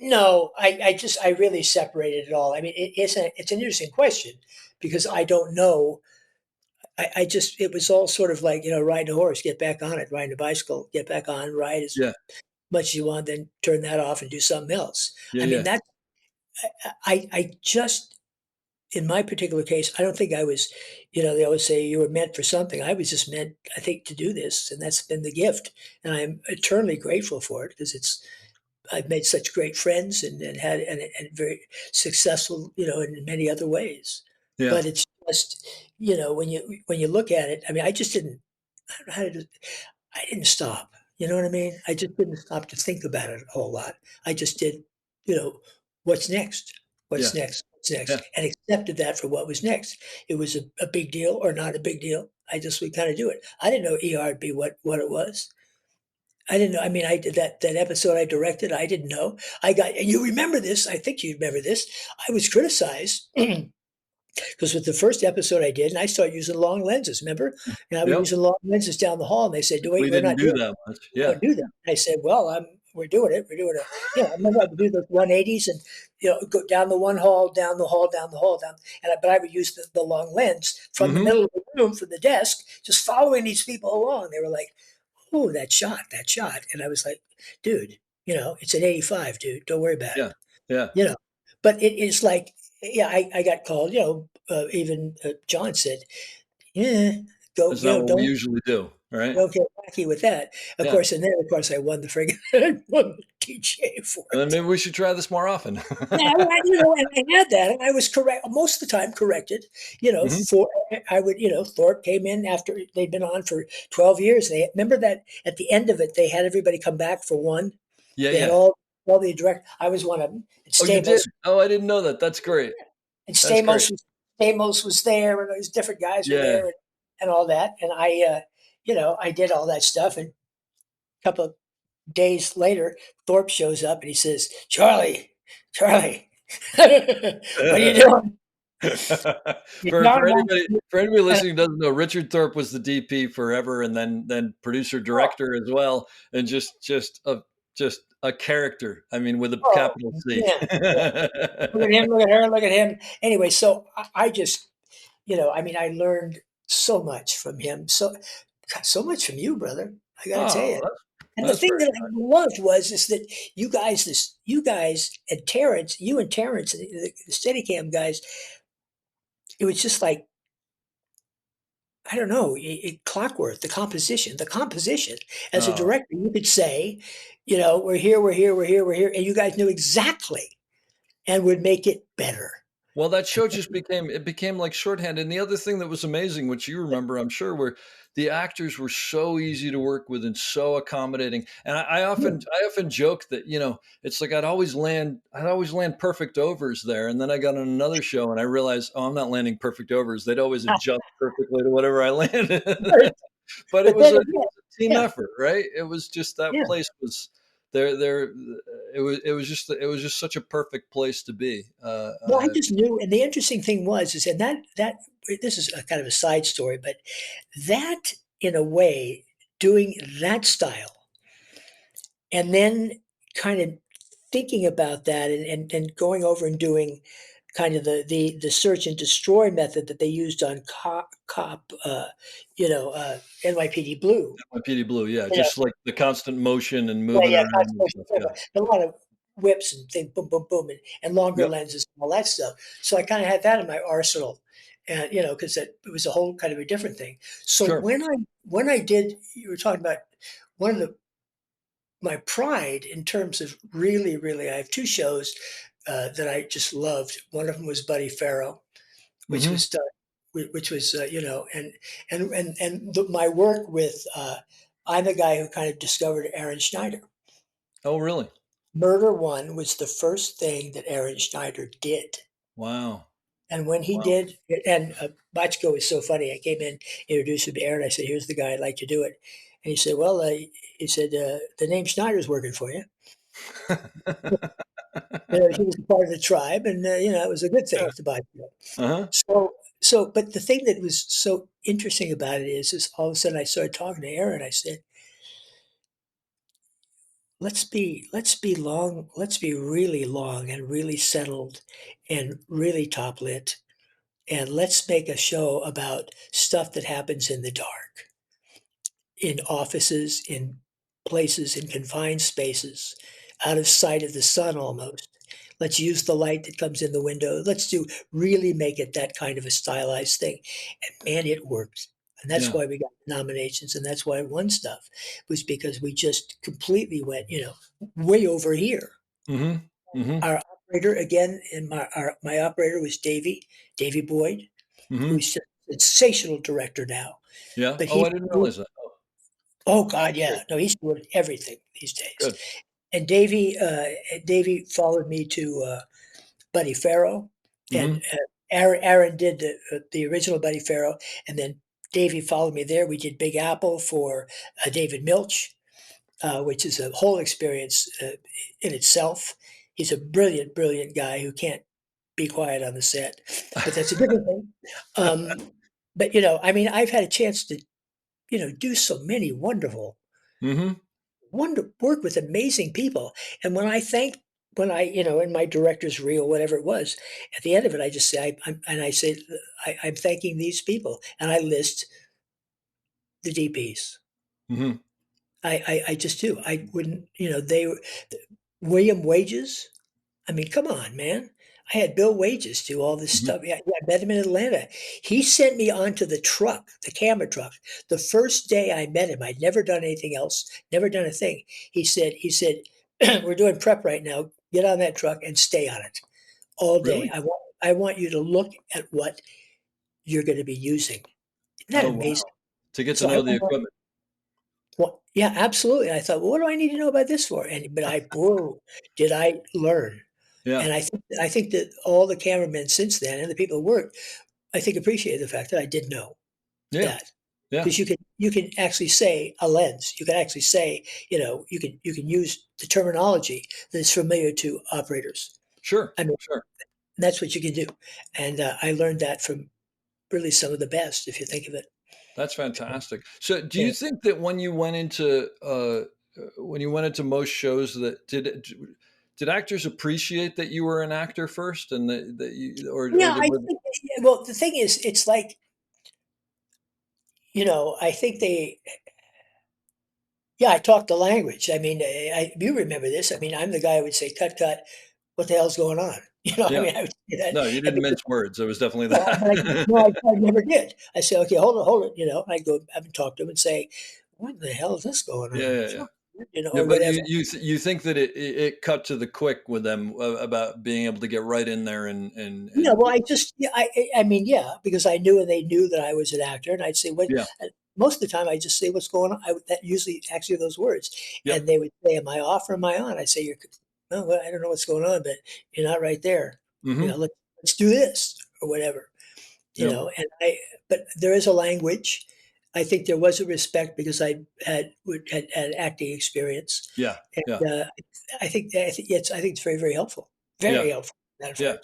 no, I really separated it all. I mean, it's an interesting question because I don't know. I just it was all sort of like riding a horse, get back on it, riding a bicycle, get back on, ride as Yeah. much as you want, then turn that off and do something else. Yeah. I mean Yeah. that I just in my particular case, I don't think I was, they always say you were meant for something. I was just meant, I think, to do this, and that's been the gift, and I'm eternally grateful for it because I've made such great friends and had and very successful, in many other ways. Yeah. But it's just, when you look at it, I mean, I don't know how to do, I didn't stop. You know what I mean? I just didn't stop to think about it a whole lot. I just did, you know, what's next? Yeah. What's next? What's next? Yeah. And accepted that for what was next. It was a big deal or not a big deal. I just would kind of do it. I didn't know ER would be what it was. I didn't know. I mean, I did that episode I directed. I didn't know. And you remember this. I think you remember this. I was criticized because with the first episode I did, and I started using long lenses, remember? And I was Yep. using long lenses down the hall, and they said, "Wait, We we're didn't not do doing that much. we Yeah. don't do that." I said, "Well, we're doing it. We're doing it." I remember I would do those 180s and go down the one hall, down the hall, down the hall, down. But I would use the long lens from the Mhm. middle of the room, from the desk, just following these people along. They were like, "Oh, that shot, that shot," and I was like, "Dude, it's an 85, dude. Don't worry about it." Yeah. Yeah. You know, but it is like, yeah, I got called. Even John said, "Yeah, go, That's not what we don't." usually do, right? Don't get wacky with that. Of Yeah. course, and then of course I won the friggin' I won the DJ for And then it. maybe we should try this more often. Yeah, well, and I had that, and I was correct most of the time corrected. Mhm. For I would, Thorpe came in after they'd been on for 12 years. They remember that at the end of it, they had everybody come back for one. Yeah. They had Yeah. all the direct. I was one of them. And Oh, you did? Stamos Oh, I didn't know that. That's great. and That's great. Stamos was there, and those different guys were Yeah. there, and all that. And I did all that stuff, and a couple of days later, Thorpe shows up and he says, "Charlie, Charlie, what are you doing?" For John anybody wants listening who doesn't know, Richard Thorpe was the DP forever, and then producer director as well, and just a character. I mean, with a Oh, capital C. yeah, yeah. Look at him, look at her, look at him. Anyway, so I just, I mean, I learned so much from him. So much from you, brother. I gotta tell Oh, you. And the that's thing very that I loved is that you guys and Terrence, the Steadicam guys, it was just like, I don't know, clockwork, the composition. As a oh. director, you could say, we're here, we're here, we're here, we're here, and you guys knew exactly and would make it better. Well, that show just became like shorthand. And the other thing that was amazing, which you remember, I'm sure, were the actors were so easy to work with and so accommodating. And I often joke that, it's like I'd always land perfect overs there. And then I got on another show and I realized, oh, I'm not landing perfect overs. They'd always adjust perfectly to whatever I landed. Right. But it But was then a again, team yeah, effort, right? It was just that yeah. place was there. It was just such a perfect place to be. Well, I just knew, and the interesting thing is that this is a kind of a side story, but that in a way, doing that style, and then kind of thinking about that, and going over and doing kind of the search and destroy method that they used on cop, NYPD Blue. PD Blue, yeah, You know, just like the constant motion and yeah, moving yeah, around and stuff. Yeah. a lot of whips and things, boom, boom, boom, and longer Yep. lenses and all that stuff. So I kind of had that in my arsenal, and because it was a whole kind of a different thing. So Sure. when I did, you were talking about one of my pride in terms of really, really, I have two shows that I just loved. One of them was Buddy Farrow, which Hmm. was done. which was my work with I'm the guy who kind of discovered Aaron Schneider. Oh, really? Murder One was the first thing that Aaron Schneider did. Wow. And when he did, and Bachko was so funny. I came in, introduced him to Aaron. I said, "Here's the guy. I'd like to do it." And he said, "Well," he said, "the name Schneider's working for you." He was part of the tribe, and it was a good thing to Bachko. Uh-huh. But the thing that was so interesting about it is all of a sudden I started talking to Aaron. I said, let's be really long and really settled and really top lit, and let's make a show about stuff that happens in the dark, in offices, in places, in confined spaces, out of sight of the sun almost. Let's use the light that comes in the window. Let's really make it that kind of a stylized thing. And man, it worked. And that's why we got nominations, and that's why I won stuff, was because we just completely went, way over here. Mm-hmm. Mm-hmm. Our operator, again, and my operator was Davy Boyd, Mm-hmm. who's just a sensational director now. Yeah. But I didn't realize that. Oh God, yeah. No, he's doing everything these days. Good. And Davy followed me to Buddy Farrow, and Aaron did the original Buddy Farrow, and then Davy followed me there. We did Big Apple for David Milch, which is a whole experience in itself. He's a brilliant, brilliant guy who can't be quiet on the set, but that's a different thing. But I've had a chance to, do so many wonderful, work with amazing people. And when I, in my director's reel, whatever it was, at the end of it, I just say, I'm thanking these people, and I list the DPs. Mm-hmm. I just do. I wouldn't, William Wages. I mean, come on, man. I had Bill Wages do all this stuff. Yeah, I met him in Atlanta. He sent me onto the truck, the camera truck. The first day I met him, I'd never done anything else, never done a thing. He said, "We're doing prep right now. Get on that truck and stay on it all day. Really? I want you to look at what you're going to be using." Isn't that amazing? Wow. To get to know the equipment. Well, yeah, absolutely. I thought, well, what do I need to know about this for? But did I learn? Yeah. And I think that all the cameramen since then and the people who worked, I think appreciated the fact that I did know that. Yeah. Because you can actually say a lens. You can actually say, you can use the terminology that is familiar to operators. Sure. Sure. That's what you can do. And I learned that from really some of the best, if you think of it. That's fantastic. So do you think that when you went into most shows, that did actors appreciate that you were an actor first, and that you, or I think, well, the thing is, it's like, I think I talk the language. I mean, you remember this. I mean, I'm the guy who would say, "Cut, cut, what the hell's going on?" Yeah. I would say that. No, you didn't mince words. It was definitely that. I never did. I say, "Okay, hold it." I go up and talk to him and say, "What the hell is this going on?" Yeah. Or but whatever. you think that it cut to the quick with them about being able to get right in there and well, because I knew and they knew that I was an actor, and I'd say, "What?" Yeah. Most of the time, I just say, "What's going on?" That usually actually those words, Yep. and they would say, "Am I off or am I on?" I say, "Well, I don't know what's going on, but you're not right there. Let's do this or whatever." But there is a language. I think there was a respect because I had acting experience. Yeah. And, I think it's very, very helpful. Very helpful. Yeah.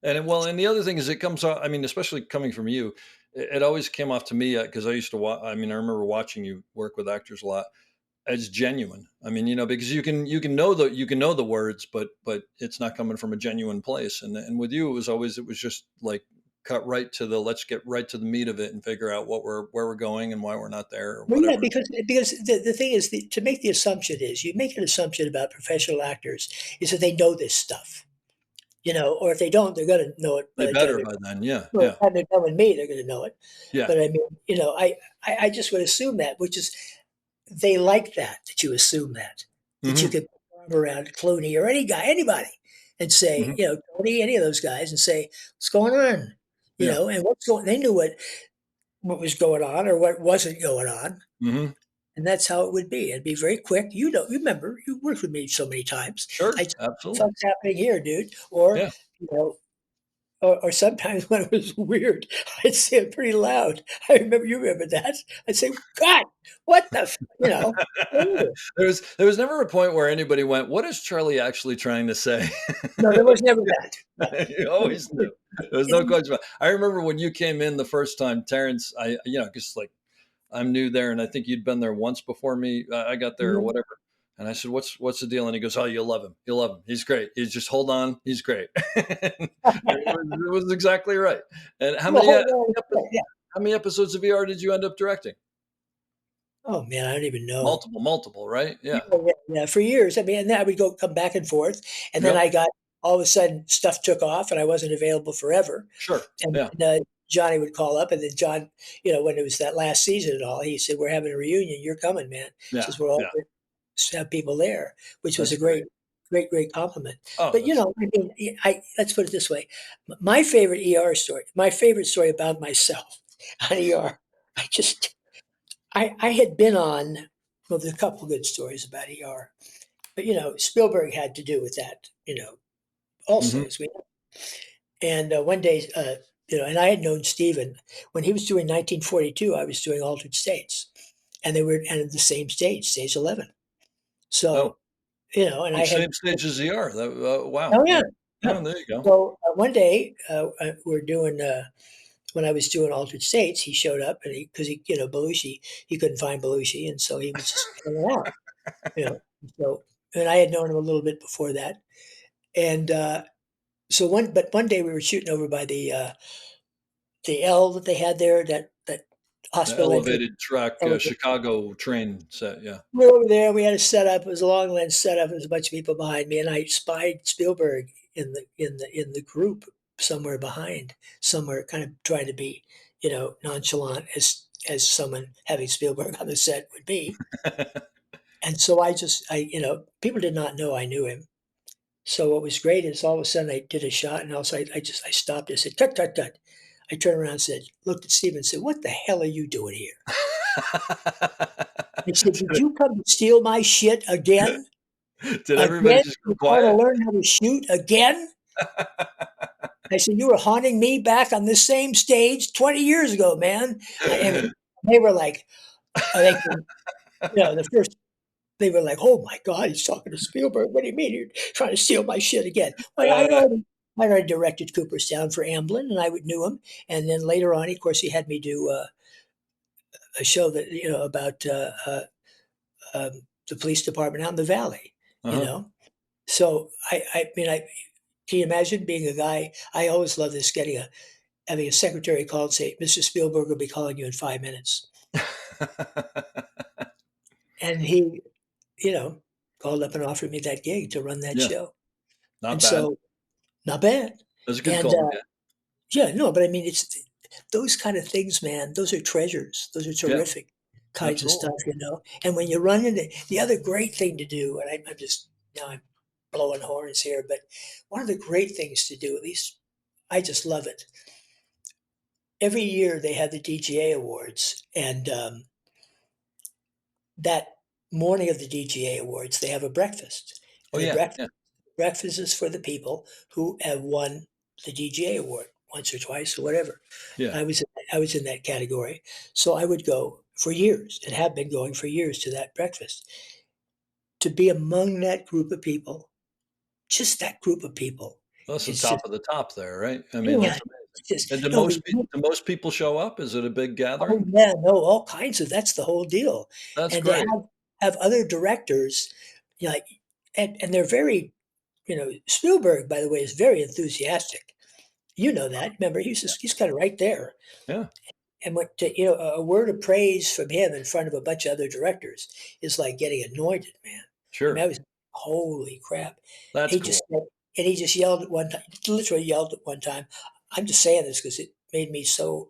And the other thing is, it comes off. I mean, especially coming from you, it always came off to me, because I used to watch. I mean, I remember watching you work with actors a lot. As genuine. I mean, because you can know the words, but it's not coming from a genuine place. And with you, it was just like cut right to let's get right to the meat of it and figure out where we're going and why we're not there. Or whatever. Yeah, because the thing is, to make the assumption is, you make an assumption about professional actors is that they know this stuff, or if they don't, they're going to know it. They better by then, yeah. By the time they're done with me, they're going to know it. Yeah. But I mean, I just would assume that, which is, they like that you assume that you could arm around Clooney or anybody, and say, Tony, any of those guys, and say, "What's going on? Yeah. and they knew what was going on or what wasn't going on. Hmm. And that's how it would be. It'd be very quick. You remember, you worked with me so many times. Sure. I Absolutely. what's happening here, dude? Or, Yeah. you know, or sometimes when it was weird, I'd say it pretty loud. I remember you remember that. I'd say, God, what the, There was never a point where anybody went, "What is Charlie actually trying to say?" No, there was never that. You always knew. There was no question about it. I remember when you came in the first time, Terrence. Because like I'm new there, and I think you'd been there once before me. I got there or Mhm. whatever. And I said, "What's the deal?" And he goes, "Oh, you'll love him. You'll love him. He's great. He's just hold on. He's great." It was exactly right. And The whole world, yeah. how many episodes of VR did you end up directing? Oh man, I don't even know. Multiple, right? Yeah, Yeah. yeah, for years. I mean, and then I would come back and forth, and then Yep. I got all of a sudden stuff took off, and I wasn't available forever. Sure. And Yeah. Johnny would call up, and then John, when it was that last season and all, he said, "We're having a reunion. You're coming, man." Yeah. Says we're all Yeah. going to have people there, which was That's a great. great compliment. Oh, But that's I mean, let's put it this way: my favorite ER story, my favorite story about myself on ER. I just, I had been on. Well, there's a couple good stories about ER, but Spielberg had to do with that. Also Mhm. as we know. And one day, and I had known Stephen when he was doing 1942. I was doing Altered States, and they were and the same stage, stage 11. Oh, So and oh, I had same stage as ZR. Wow. oh Yeah. yeah, yeah. Oh, there you go. So one day we're doing when I was doing Altered States, he showed up and because Belushi, he couldn't find Belushi, and so he was just hanging out, you know. So and I had known him a little bit before that, and so one day we were shooting over by the L that they had there, that The hospital entrance. elevated track, Elevator. Chicago train set. Yeah. We were over there. We had a setup. It was a long lens setup. There was a bunch of people behind me, and I spied Spielberg in the group somewhere behind, somewhere, kind of trying to be, nonchalant as someone having Spielberg on the set would be. And so people did not know I knew him. So what was great is all of a sudden I did a shot, and also I stopped. I said, "Tut tut tut." I turned around and looked at Steve and said, "What the hell are you doing here?" I said, "Did you come to steal my shit again? Did everybody Again? just go You want to quiet? learn how to shoot again?" I said, "You were haunting me back on this same stage 20 years ago, man." And they were like, they, the first, they were like, "Oh my God, he's talking to Spielberg. What do you mean you're trying to steal my shit again?" Well, I'd already directed Cooperstown for Amblin, and I knew him. And then later on, of course, he had me do a show that about the police department out in the valley. You Uh-huh. know, so I mean, can you imagine being a guy? I always love this, having a secretary call and say, "Mr. Spielberg will be calling you in 5 minutes," and he, you know, called up and offered me that gig to run that Yeah, show, not and bad. so not bad. That's a good And call. Yeah. yeah, no, but I mean, it's those kind of things, man. Those are treasures. Those are Yeah, terrific kinds of absolutely. stuff. And when you run into the other great thing to do, and I'm just now I'm blowing horns here, but one of the great things to do, at least I just love it. Every year they have the DGA Awards, and that morning of the DGA Awards, they have a breakfast, Oh, and the yeah, yeah, breakfast is for the people who have won the DGA Award once or twice or whatever. yeah. I was in that category, so I would go for years and have been going for years to that breakfast. To be among that group of people, just that group of people, That's the is just top of the top there, right? I mean, yeah, that's amazing. it's just And no, do most people show up? Is it a big oh gathering? yeah, no, all kinds of that's the whole deal. That's And to great. have other directors, like and they're very, Spielberg, by the way, is very enthusiastic. You know that. Remember, he's kind of right there. Yeah, And what a word of praise from him in front of a bunch of other directors is like getting anointed, man. I mean, I sure. was holy crap. That's He cool. just said, and he just yelled at one time, literally yelled at one time. I'm just saying this because it made me so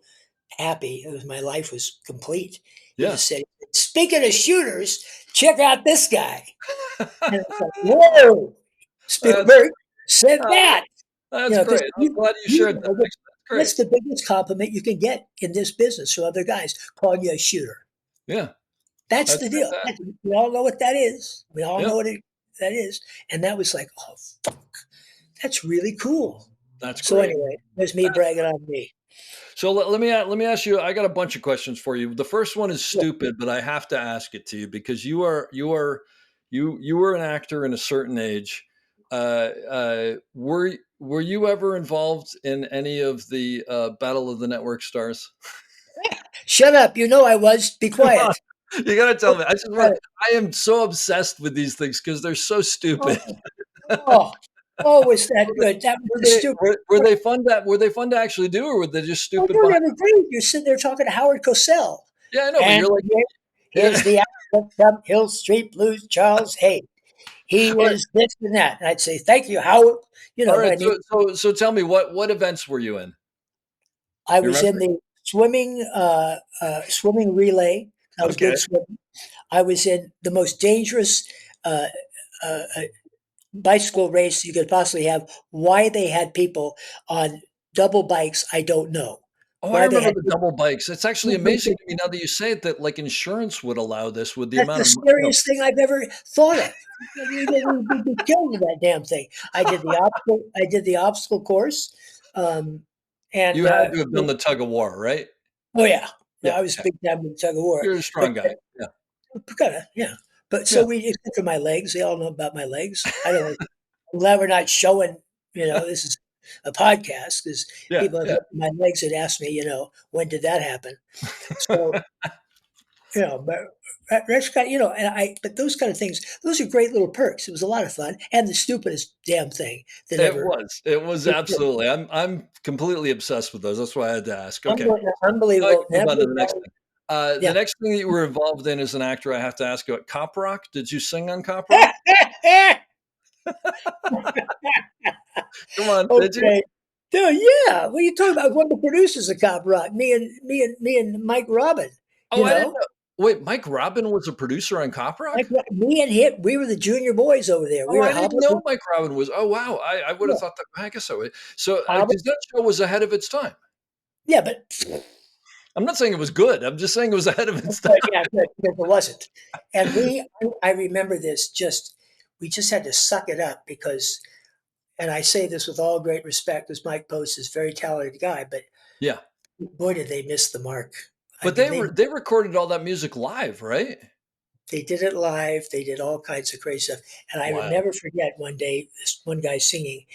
happy. It was my life was complete. He Yeah. just said, "Speaking of shooters, check out this guy." And it's like, whoa, That's Spielberg said uh, that. that's Because great. I'm glad you shared that. great. the biggest compliment you can get in this business from other guys, calling you a shooter. Yeah, That's that's the deal. fantastic. We all know what that is. We all Yeah, know that is. And that was like, oh, fuck, that's really cool. that's So great. anyway, there's me bragging on me. So let me ask you. I got a bunch of questions for you. The first one is Yeah. stupid, but I have to ask it to you because you were an actor in a certain age. Were you ever involved in any of the Battle of the Network Stars? Shut up. You know I was. Be Come on, quiet. you got to tell me. Got it. I am so obsessed with these things because they're so stupid. Oh, oh, oh, was that good? That was Were the they stupid. were they fun to actually do, or were they just Oh, stupid? no, they were great. You're sitting there talking to Howard Cosell. Yeah, I know, but And you're like, here's the actor from Hill Street Blues, Charles Hay. He all right, is this and that. And I'd say, thank you, Howard. You know, all but I right. mean, So tell me what events were you in? I You was in remember? the swimming relay. I was Okay. good swimming. I was in the most dangerous uh, uh, uh, bicycle race you could possibly have. Why they had people on double bikes, I don't know. Oh, I Why they remember had the double bikes. It's actually amazing to me now that you say it that like insurance would allow this with the That's amount the of scariest thing I've ever thought of. We'd be killed with that damn thing. I did the obstacle. I did the obstacle course, and you had to have done the tug of war, right? oh yeah, Yeah, I was yeah. big time with tug of war. You're a strong guy. Yeah, Kind of, yeah. But so yeah. we, except for my legs, they all know about my legs. I don't know. I'm glad we're not showing. This is a podcast because Yeah, people have yeah. looked at my legs and asked me, when did that happen? So but that's kind, and but those kind of things, those are great little perks. It was a lot of fun, and the stupidest damn thing that It ever. was. It was absolutely. I'm completely obsessed with those. That's why I had to ask. Okay. Now I can Unbelievable. move Never, on to the next thing. The yeah. next thing that you were involved in as an actor, I have to ask you, at Cop Rock, did you sing on Cop Rock? Come on, did you? Okay. Dude, yeah. What are you talking about? I was one of the producers of Cop Rock. Me and Mike Robin. Oh, You I didn't know, know. Wait, Mike Robin was a producer on Cop Rock? Me and him. We were the junior boys over there. We Oh, were I didn't hobbling. know Mike Robin was. Oh, wow. I would have Yeah, thought that. I guess I would. So, hobbling. because that show was ahead of its time. Yeah, but I'm not saying it was good. I'm just saying it was ahead of its time. yeah, because it wasn't. And I remember this. We just had to suck it up because, and I say this with all great respect, because Mike Post is a very talented guy, but Yeah, boy, did they miss the mark. I but mean, they recorded all that music live, right? they did it live. They did all kinds of crazy stuff. And I would Wow. never forget one day, this one guy singing,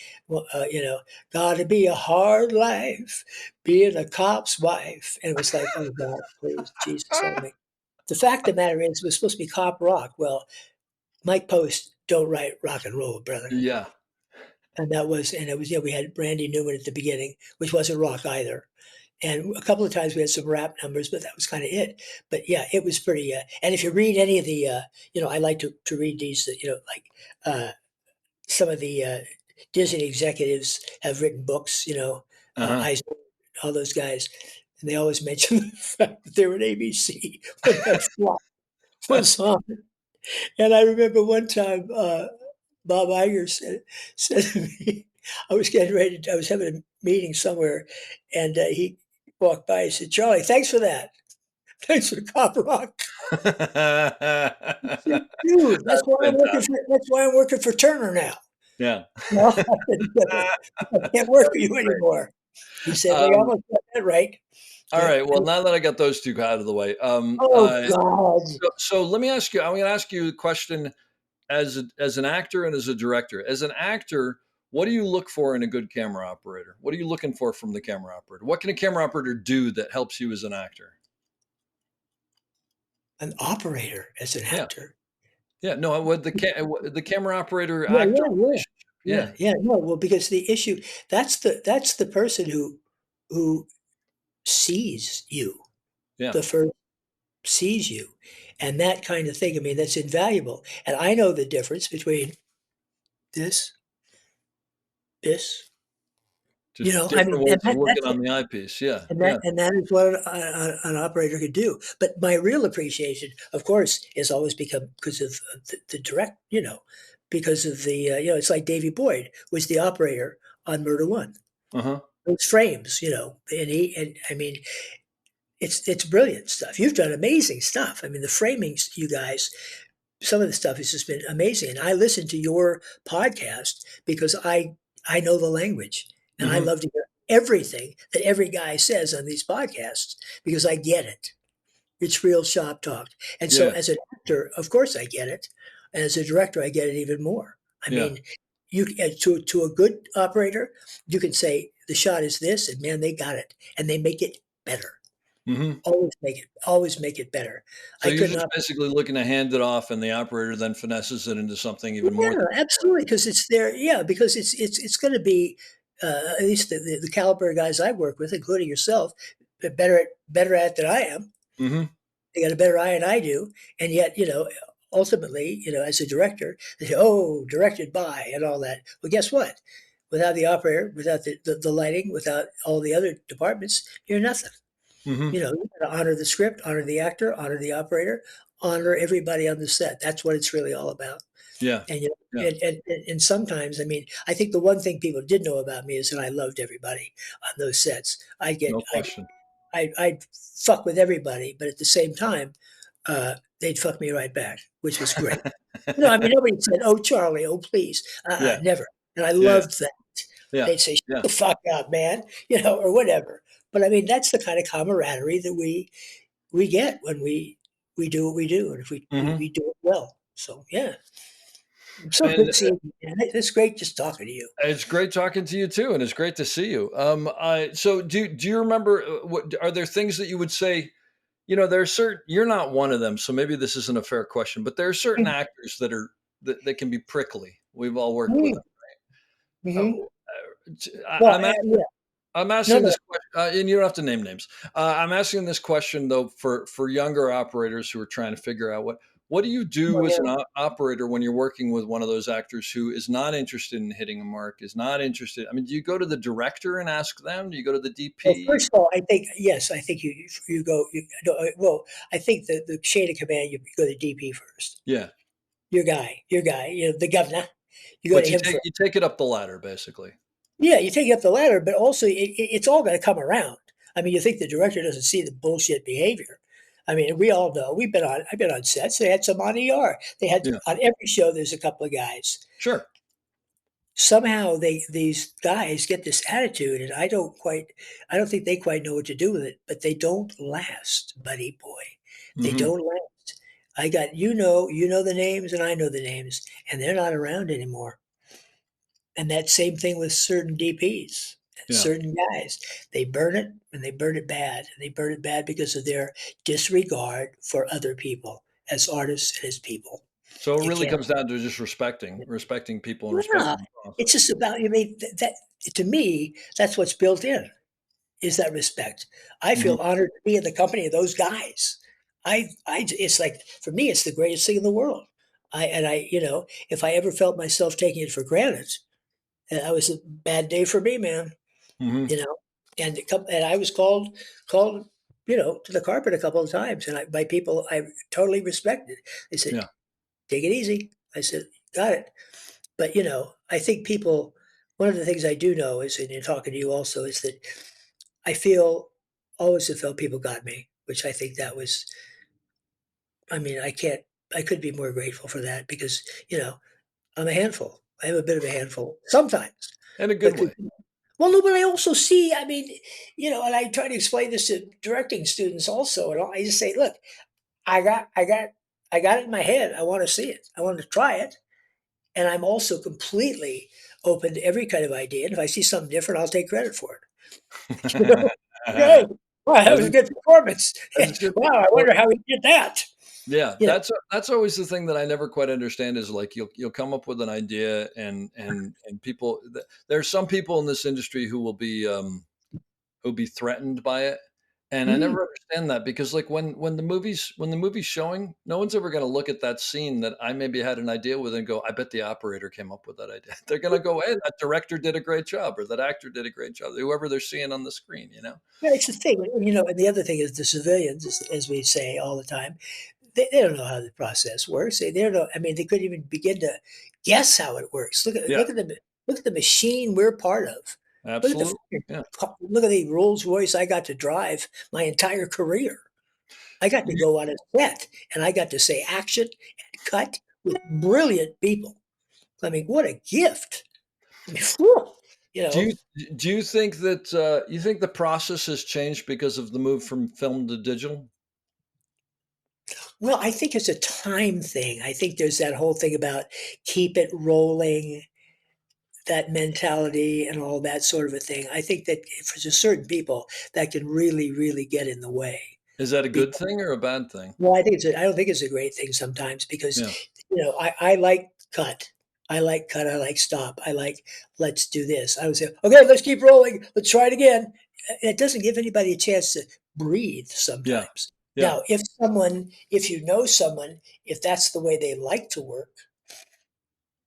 gotta be a hard life, being a cop's wife. And it was like, oh God, please, Jesus, help me. The fact of the matter is, it was supposed to be cop rock. Well, Mike Post don't write rock and roll, brother. Yeah. And it was, we had Randy Newman at the beginning, which wasn't rock either. And a couple of times we had some rap numbers, but that was kind of it. But yeah, it was pretty. And if you read any of the, I like to read these, some of the Disney executives have written books, Uh-huh. Eisner, all those guys, and they always mention the fact that they were an ABC when that flop was on. And I remember one time Bob Iger said to me, I was having a meeting somewhere, and he walked by and said, Charlie, thanks for that. Thanks for Cop Rock. Dude, that's why I'm working for Turner now. Yeah. No, I can't work for you anymore. He said, well, you almost got that right. All right. Well, now that I got those two out of the way, Oh, God. so let me ask you. I'm going to ask you a question as an actor and as a director. As an actor, what do you look for in a good camera operator? What are you looking for from the camera operator? What can a camera operator do that helps you as an actor? An operator as an Yeah. actor. Yeah. No, what the camera operator Yeah, actor yeah, yeah. relationship. Yeah, yeah, no, well, because the issue that's the person who sees you, Yeah. the first sees you, and that kind of thing. I mean, that's invaluable. And I know the difference between this, Just I different mean, ways and of looking that's on the eyepiece. Yeah. and Yeah. that is what an operator could do. But my real appreciation, of course, has always become because of the direct, because of the, it's like Davy Boyd was the operator on Murder One. Uh-huh. those frames, and I mean, it's brilliant stuff. You've done amazing stuff. I mean, the framings, you guys, some of the stuff has just been amazing. And I listen to your podcast because I know the language, and I Mhm. love to hear everything that every guy says on these podcasts because I get it. It's real shop talk. And so Yeah. as an actor, of course I get it. And as a director, I get it even more. I Yeah. mean, to a good operator, you can say the shot is this, and man, they got it, and they make it better. Mhm. Always make it better. So I you're could just not. basically looking to hand it off, and the operator then finesses it into something even more. Yeah, absolutely, because it's there. Yeah, because it's going to be at least the caliber of guys I work with, including yourself, better at it than I am. Mhm. They got a better eye than I do, and yet ultimately, as a director, they say, "Oh, directed by," and all that. Well, guess what? Without the operator, without the lighting, without all the other departments, you're nothing. Mhm. You got to honor the script, honor the actor, honor the operator, honor everybody on the set. That's what it's really all about. Yeah. And Yeah. and sometimes, I mean, I think the one thing people did know about me is that I loved everybody on those sets. No question. I'd fuck with everybody, but at the same time, they'd fuck me right back, which was great. I mean, nobody said, "Oh, Charlie, oh, please," Yeah. never. And I Yeah. loved that. Yeah. They'd say, "Shut Yeah. the fuck up, man," or whatever. But I mean, that's the kind of camaraderie that we get when we do what we do, and if Mhm. we do it well. So yeah. So And good seeing you, man. It's great just talking to you. it's great talking to you too, and it's great to see you. So do you remember what are there things that you would say? There are certain. You're not one of them, so maybe this isn't a fair question, but there are certain Mhm. actors that can be prickly. We've all worked with Mhm. them. Uh, Mhm. Well, I'm yeah. I'm No, asking no. this question, and you don't have to name names. I'm asking this question though for younger operators who are trying to figure out what do you Well, do as yeah. an operator when you're working with one of those actors who is not interested in hitting a mark, is not interested. I mean, do you go to the director and ask them? Do you go to the Well, DP? first of all, I think yes, I think you go no, well, I think the chain of command, you go to DP first. Yeah, Your guy, the governor. You go to but him first. you take it up the ladder basically. Yeah, you take it up the ladder, but also it's all going to come around. I mean, you think the director doesn't see the bullshit behavior? I mean, we all know. I've been on sets. They had some on ER. They had Yeah, on every show. There's a couple of guys. sure. Somehow these guys get this attitude, and I don't think they quite know what to do with it. But they don't last, buddy boy. They Hmm. don't last. I got you know the names, and I know the names, and they're not around anymore. And that same thing with certain DPs, Yeah. certain guys. They burn it and they burn it bad. And they burn it bad because of their disregard for other people as artists and as people. So it You really can't. comes down to just respecting people and Yeah, respecting the it's process. just about. I mean, that to me, that's what's built in is that respect. I Hmm. feel honored to be in the company of those guys. It's like for me, it's the greatest thing in the world. If I ever felt myself taking it for granted, that was a bad day for me, man. Hmm. You know, and I was called, to the carpet a couple of times, and by people I totally respected. They said, Yeah. "Take it easy." I said, "Got it." But I think people. One of the things I do know is, and in talking to you also, is that I always have felt people got me, which I think that was. I mean, I could be more grateful for that because I'm a handful. I am a bit of a handful sometimes, In a good but way. well, no, but I also see, I mean, and I try to explain this to directing students also, and I just say, look, I got, I got, I got it in my head. I want to see it. I want to try it, and I'm also completely open to every kind of idea. And if I see something different, I'll take credit for it. You know, hey, wow, that That was a is good performance. that's good. Wow, I Well, wonder how he did that. yeah, You know, that's always the thing that I never quite understand is like you'll come up with an idea and people there are some people in this industry who'll be threatened by it. And I mm, never understand that because like when the movie's showing, no one's ever going to look at that scene that I maybe had an idea with and go, I bet the operator came up with that idea. They're going to go, hey, that director did a great job or that actor did a great job. Whoever they're seeing on the screen, you know? yeah, it's the thing, and the other thing is the civilians, as we say all the time. They don't know how the process works. They don't know. I mean, they couldn't even begin to guess how it works. Yeah. Look at the machine we're part of. Look at Absolutely. Yeah. look at the Rolls Royce I got to drive my entire career. I got to You- go on a set and I got to say action and cut with brilliant people. I mean, what a gift. I mean, whew, you Do know, you think that you think the process has changed because of the move from film to digital? well, I think it's a time thing. I think there's that whole thing about keep it rolling, that mentality and all that sort of a thing. I think that for certain people that can really, really get in the way. Is that a Be- good thing or a bad thing? Well, I don't think it's a great thing sometimes because, Yeah. I like cut. I like cut. I like stop. I like, let's do this. I would say, okay, let's keep rolling. Let's try it again. It doesn't give anybody a chance to breathe Yeah. sometimes. Yeah. Now, if you know someone, if that's the way they like to work,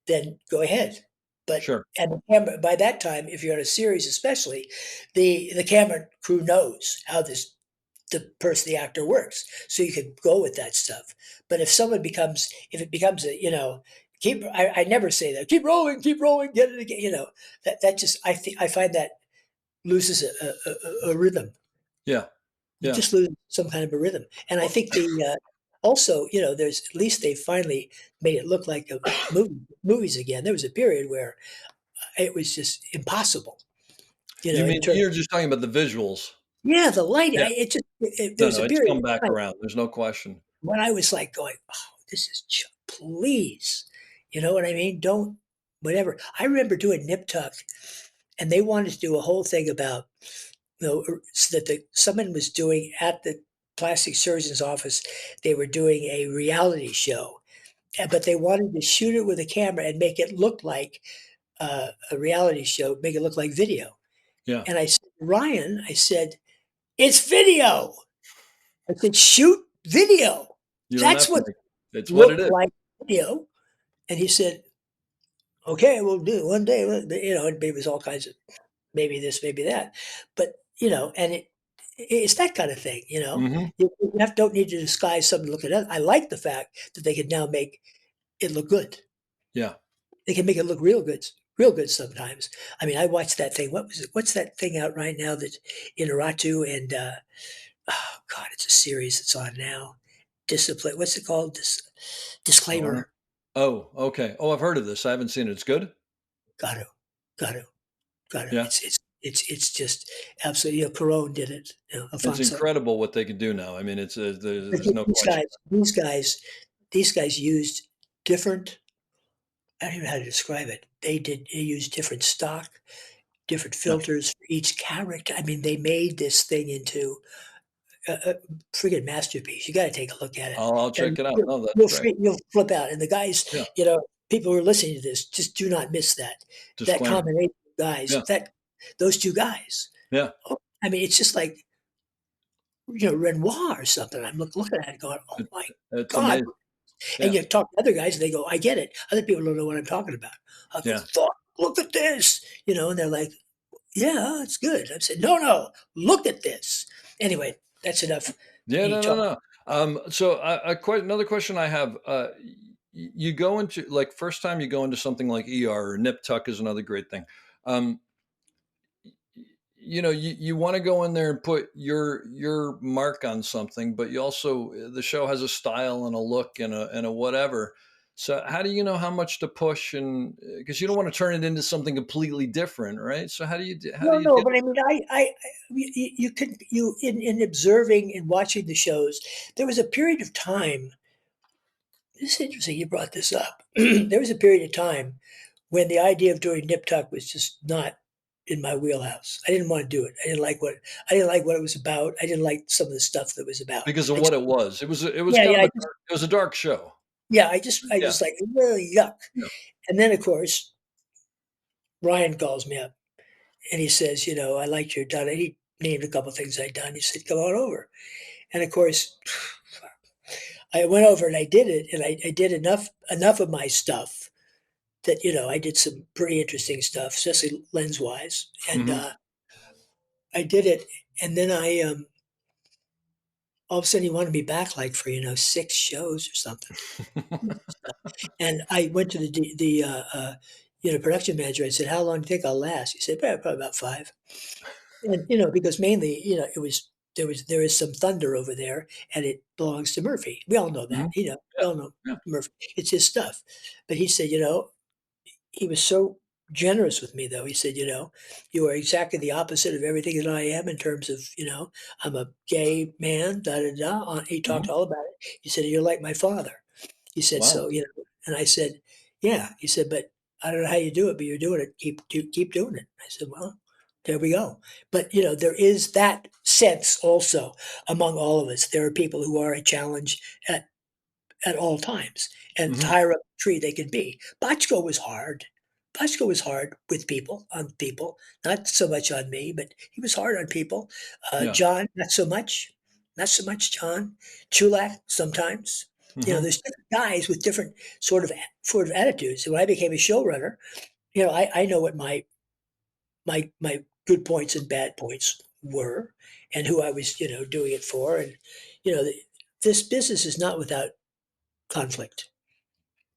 then go ahead. But Sure. and the camera, by that time, if you're on a series, especially, the camera crew knows how the actor works, so you could go with that stuff. But if it becomes a I never say that keep rolling, get it again. That just I find that loses a rhythm. Yeah. You Yeah. just lose some kind of a rhythm. And I Well, think also, there's at least they finally made it look like a movies again. There was a period where it was just impossible, you in mean terms. you're just talking about the visuals? Yeah, the lighting. Yeah. There No, was no, a it's period come of back time around. There's no question. when I was like going, "Oh, this is please," you know what I mean? Don't whatever. I remember doing Nip Tuck, and they wanted to do a whole thing about so that someone was doing at the plastic surgeon's office. They were doing a reality show, but they wanted to shoot it with a camera and make it look like a reality show, make it look like video. Yeah. And I said, Ryan, I said, it's video. I said, shoot video. You don't That's have to what make it's what it looked is. like video. And he said, okay, we'll do it one day. It was all kinds of maybe this, maybe that. But, and it's that kind of thing, Mhm. don't need to disguise something to look at it. I like the fact that they can now make it look good. Yeah. They can make it look real good sometimes. I mean, I watched that thing. What was it? What's that thing out right now that Inarritu and oh God, it's a series that's on now. Discipline. What's it called? I don't know. Disclaimer. Oh, okay. Oh, I've heard of this. I haven't seen it. It's good? Got to, got to, got to. Yeah. It's just absolutely. Corone did it. It's Alfonso. incredible what they can do now. I mean, it's But there's no question. these guys used different. I don't even know how to describe it. They used different stock, different Yeah. filters for each character. I mean, they made this thing into a friggin' masterpiece. You got to take a look at it, I'll check and it out. No, that's great. you'll flip out. And the guys, Yeah. people who are listening to this, just do not miss that Disclaimer. combination of guys. Yeah. Those two guys. Yeah. Oh, I mean, it's just like Renoir or something. I'm looking at it, going, "Oh my It's God!" amazing. And Yeah. you talk to other guys, and they go, "I get it." Other people don't know what I'm talking about. I go, Yeah. Look at this," and they're like, "Yeah, it's good." I said, "No, look at this." Anyway, that's enough. Yeah, Me no, no, talking. no. So quite another question I have. You go into like first time you go into something like ER or Nip Tuck is another great thing. Um, you want to go in there and put your mark on something, but you also the show has a style and a look and a whatever. So how do you know how much to push and because you don't want to turn it into something completely different, right? So how do No, you no, get but I mean, you could in observing and watching the shows, there was a period of time. This is interesting. You brought this up. There was a period of time when the idea of doing Nip Tuck was just not in my wheelhouse. I didn't want to do it. I didn't like what it was about. I didn't like some of the stuff that was about. because of I what just, it was? It was yeah, kind yeah, of it was a dark show. I Yeah. just like, yuck. Yeah. And then of course Ryan calls me up and he says, I liked your done. He named a couple of things I'd done. He said, come on over. And of course, I went over and I did it, and I did enough of my stuff that I did some pretty interesting stuff, especially lens wise, and Mhm. I did it, and then I all of a sudden he wanted me back like for 6 shows or something, and I went to production manager. I said, "How long do you think I'll last?" He said, "Probably about 5." And because mainly, there is some thunder over there, and it belongs to Murphy. We all know that. Mhm. We Yeah. all know Yeah. Murphy. It's his stuff. But he said, he was so generous with me, though. He said, "You are exactly the opposite of everything that I am in terms of, I'm a gay man, da da da." He talked Mhm. all about it. He said, "You're like my father." He said, Wow. "So, and I said, "Yeah." He said, "But I don't know how you do it, but you're doing it. Keep doing it." I said, "Well, there we go." But, there is that sense also among all of us. There are people who are a challenge at all times, and the Mhm. higher up the tree they can be. Bochco was hard. Bochco was hard with people, on people, not so much on me, but he was hard on people. Yeah. John, not so much John. Chulak, sometimes. Mhm. There's different guys with different sort of attitudes. And when I became a showrunner, I know what my good points and bad points were, and who I was, doing it for. And, you know, the, this business is not without conflict.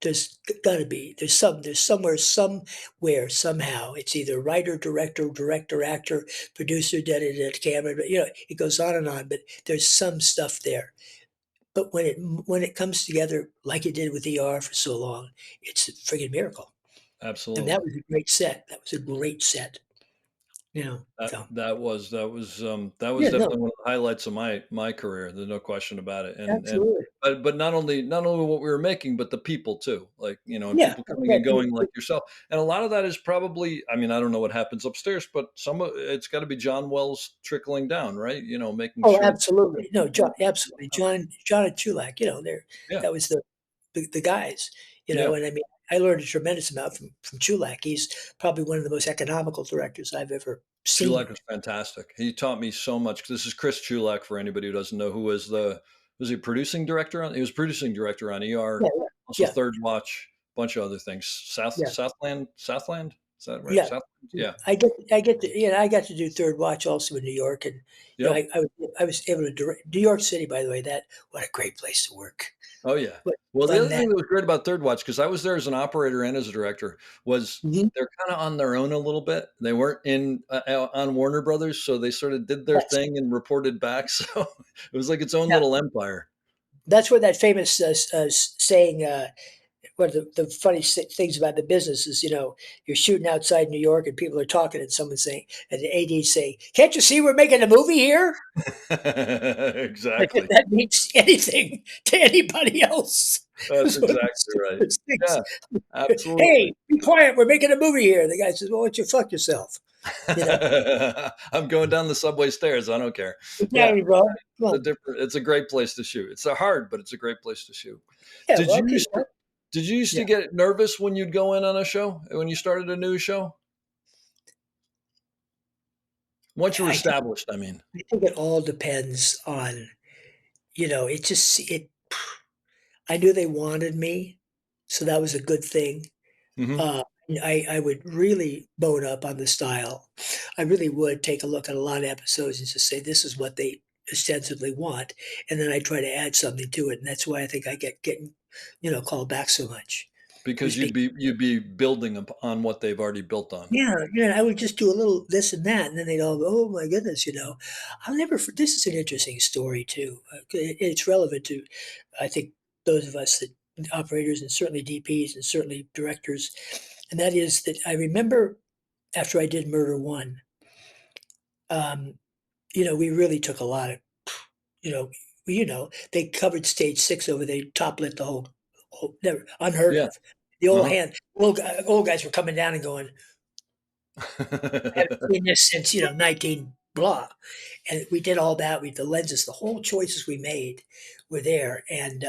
There's got to be. There's somewhere, somehow. It's either writer, director, actor, producer, camera. But it goes on and on. But there's some stuff there. But when it comes together like it did with ER for so long, it's a friggin' miracle. And that Absolutely. was a great set. That was a great set. That So that was yeah, no, definitely one of the highlights of my career. There's no question about it. And absolutely. but not only what we were making, but the people too. Like, and Yeah, people coming and going like yourself. And a lot of that is probably, I mean, I don't know what happens upstairs, but some of it's got to be John Wells trickling down, right? Making oh, sure that absolutely. No, John, people, absolutely. John and Chulak, yeah, that was the guys, yeah. and I mean, I learned a tremendous amount from Chulak. He's probably one of the most economical directors I've ever Chulak seen. was fantastic. He taught me so much. This is Chris Chulak for anybody who doesn't know, who was he producing director on? He was producing director on ER, Yeah, also yeah, Third Watch, bunch of other things. yeah, Southland, is that right? yeah. Southland, Yeah. yeah, I got to do Third Watch also in New York, and yep. I was able to direct New York City. By the way, what a great place to work. Oh yeah. What Well, the fun other that. thing that was great about Third Watch, because I was there as an operator and as a director, was Mhm. they're kind of on their own a little bit. They weren't in on Warner Brothers, so they sort of did their Yes. thing and reported back. So it was like its own Yeah. little empire. That's where that famous saying. One of the funny things about the business is, you're shooting outside New York and people are talking, and someone's saying, and the AD's saying, "Can't you see we're making a movie here?" Like if Exactly. that means anything to anybody else. It That's was one of the exactly right. stupidest things. Yeah, absolutely. Hey, be quiet. We're making a movie here. The guy says, "Well, why don't you fuck yourself?" You know, I'm going down the subway stairs. I don't care. Yeah, exactly, bro. Come on. it's a great place to shoot. It's a hard, but it's a great place to shoot. Yeah, Did well, you okay. used to, did you used Yeah. to get nervous when you'd go in on a show, when you started a new show? Once you were I think, established, I mean. I think it all depends on, it just, I knew they wanted me. So that was a good thing. Hmm. Uh, I would really bone up on the style. I really would take a look at a lot of episodes and just say, this is what they ostensibly want. And then I try to add something to it. And that's why I think I getting, called back so much. It Because was because, you'd be building on what they've already built on. yeah, I would just do a little this and that. And then they'd all go, oh my goodness, this is an interesting story too. It's relevant to, I think, those of us that operators and certainly DPs and certainly directors. And that is that I remember after I did Murder One, um, we really took a lot of, you know, they covered stage 6 over. They top lit the whole never unheard Yeah. of. The Uh-huh. old guys were coming down and going, I haven't seen this since 19 blah, and we did all that. The lenses, the whole choices we made were there, and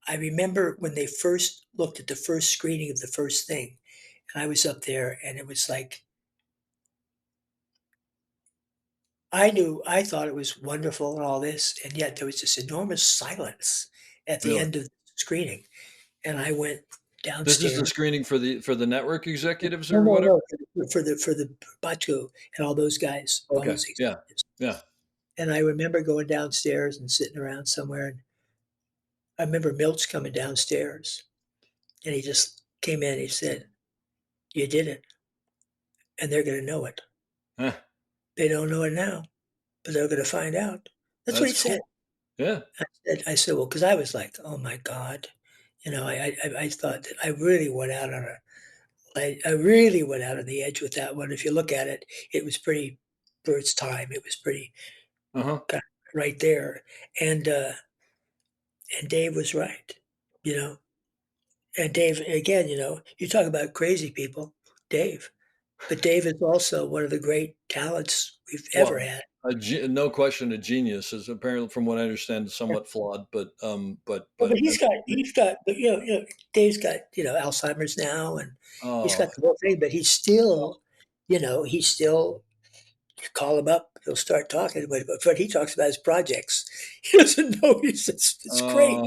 I remember when they first looked at the first screening of the first thing, and I was up there, and it was like I thought it was wonderful and all this, and yet there was this enormous silence at the Really? end of the screening, and I went This is the downstairs. screening for the network executives No, or no, whatever? no, for the Bachko and all those guys, all Okay. those Yeah. executives. Yeah. And I remember going downstairs and sitting around somewhere, and I remember Milch coming downstairs, and he just came in. He said, You did it, and they're going to know it. Huh, They don't know it now, but they're going to find out. That's what he that's said. cool. Yeah. I said, well, because I was like, oh my God, I thought that I really went out on I really went out on the edge with that one. If you look at it, it was pretty Bert's time. It was pretty Uh-huh. kind of right there, and uh, and Dave was right, you know. And Dave, again, you talk about crazy people, Dave. But Dave is also one of the great talents we've ever Well, had. no question, a genius is apparently, from what I understand, somewhat flawed, Well, but I mean, but Dave's got, Alzheimer's now, and he's got oh, the whole thing, but he's still, you call him up, he'll start talking, but he talks about his projects. He doesn't know, it's great.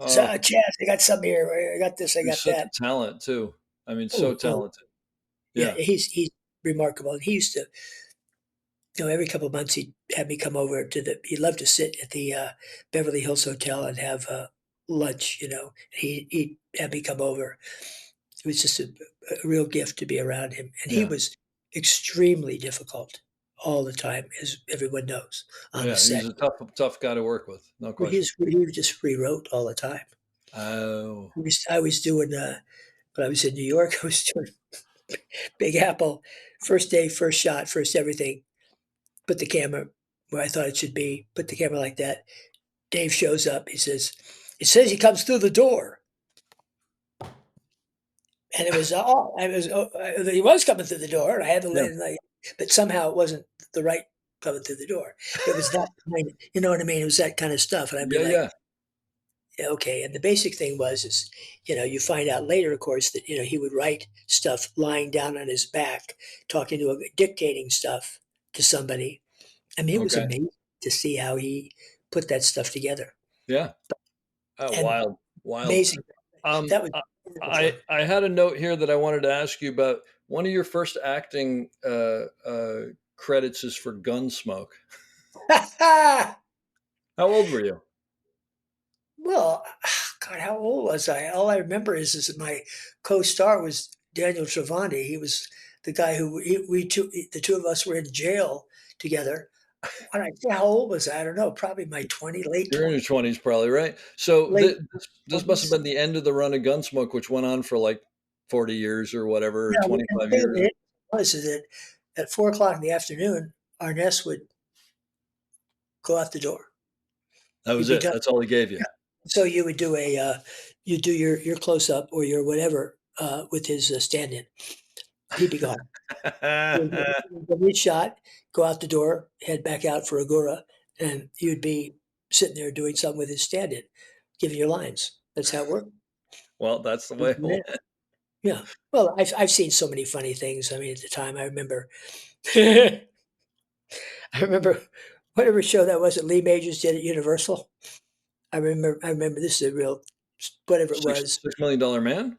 uh, So, oh, Chaz, I got some here, I got this, I he's got such a that. talent too. I mean, so Oh, talented. yeah, Yeah. he's remarkable. And he used to, every couple of months he'd have me come over he'd love to sit at the Beverly Hills Hotel and have lunch, He'd have me come over. It was just a real gift to be around him. And he Yeah. was extremely difficult all the time, as everyone knows, on the Yeah. He's set. a tough guy to work with. No question. He just rewrote all the time. Oh, I was doing, when I was in New York, I was doing Big Apple, first day, first shot, first everything. Put the camera where I thought it should be, put the camera like that. Dave shows up. He says, "It says he comes through the door." And it was, he was coming through the door. And I had to yeah. let him, but somehow it wasn't the right coming through the door. It was that kind of, you know what I mean? It was that kind of stuff. And I'd be Yeah. like, Yeah. yeah, okay. And the basic thing is, you find out later, of course, that, he would write stuff lying down on his back, dictating stuff to somebody. I mean, it was Okay. amazing to see how he put that stuff together. Yeah. Oh, And wild. Wild. amazing. Um, That was I wonderful I had a note here that I wanted to ask you about. One of your first acting credits is for Gunsmoke. fun. How old were you? Well, God, how old was I? All I remember is that my co-star was Daniel Travanti. He was the guy who the two of us were in jail together. When I say how old was I don't know, probably my late You're in 20s, your 20s, probably, right? So late this must have 20s. been the end of the run of Gunsmoke, which went on for like 40 years or whatever, or Yeah, well, and 25 the thing years. was is that at 4 o'clock in the afternoon, Arness would go out the door. That He'd was be it. done. That's all he gave you. Yeah. So you would do you do your close up or your whatever with his stand-in. He'd be gone. He'd shot, go out the door, head back out for Agora, and you'd be sitting there doing something with his stand-in, giving your lines. That's how it worked. Well, that's the way it went. Yeah. Well, I've seen so many funny things. I mean, at the time, I remember, I remember whatever show that was that Lee Majors did at Universal. I remember this is a real, whatever it was. $6 million man?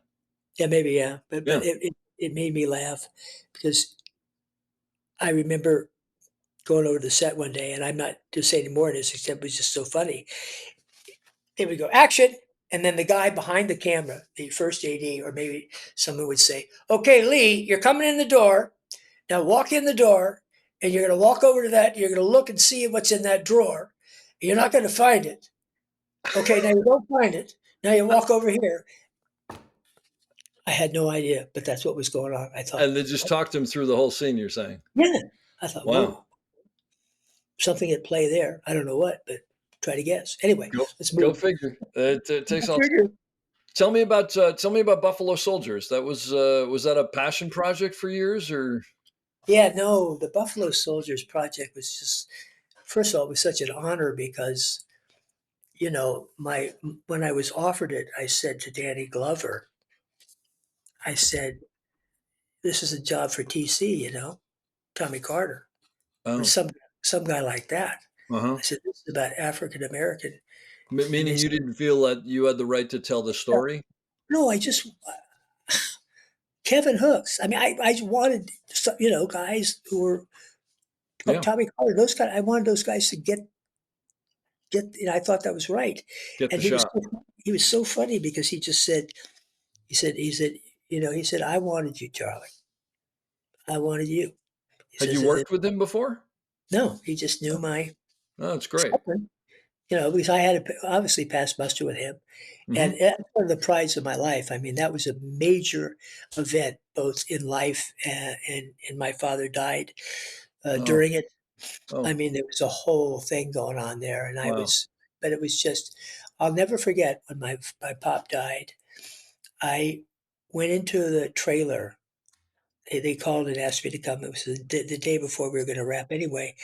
Yeah, maybe, yeah. But Yeah. it made me laugh because I remember going over to the set one day, and I'm not to say any more of this, except it was just so funny. They would go, action. And then the guy behind the camera, the first AD, or maybe someone would say, okay, Lee, you're coming in the door. Now walk in the door, and you're going to walk over to that. You're going to look and see what's in that drawer. You're not going to find it. Okay, now you don't find it. Now you walk over here. I had no idea, but that's what was going on. I thought, And they just talked him through the whole scene, you're saying? yeah. I thought, Wow. whoa, something at play there. I don't know what, but try to guess. Anyway, let's Go move. figure. It takes all. Figure. Tell me about Buffalo Soldiers. That was that a passion project for years, or? Yeah, no, the Buffalo Soldiers project was just, first of all, it was such an honor because, when I was offered it, I said to Danny Glover, I said, this is a job for TC, Tommy Carter, or Oh, some guy like that. uh-huh. I said, this is about African American. Meaning you didn't feel that you had the right to tell the story? No, I just, Kevin Hooks. I mean, I wanted, guys who were like Yeah. Tommy Carter, those guys, I wanted those guys to get, I thought that was right. Get the And shot. he was so funny because he just said, he said, he said, "I wanted you, Charlie. I wanted you." He Had you says, worked with him before? no, he just knew Oh, my oh, that's great. something, because I had to obviously pass muster with him. And Hmm. that's one of the prides of my life. I mean, that was a major event, both in life and my father died Oh, during it. I oh, mean, there was a whole thing going on there, and wow. but it was just, I'll never forget when my pop died. I went into the trailer. They called and asked me to come. It was the day before we were going to wrap anyway.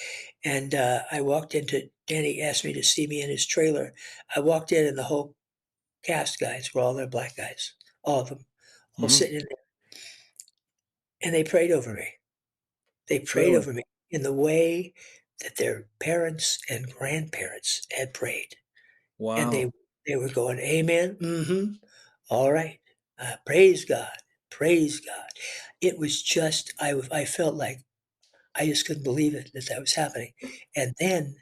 And I walked into, Danny asked me to see me in his trailer. I walked in, and the whole cast guys were all their black guys, all of them, all Hmm. sitting in there. And they prayed over me. They prayed Really? over me in the way that their parents and grandparents had prayed. And Wow. they were going, "Amen, mhm, all right, praise God, praise God." It was just I felt like I just couldn't believe it that that was happening. And then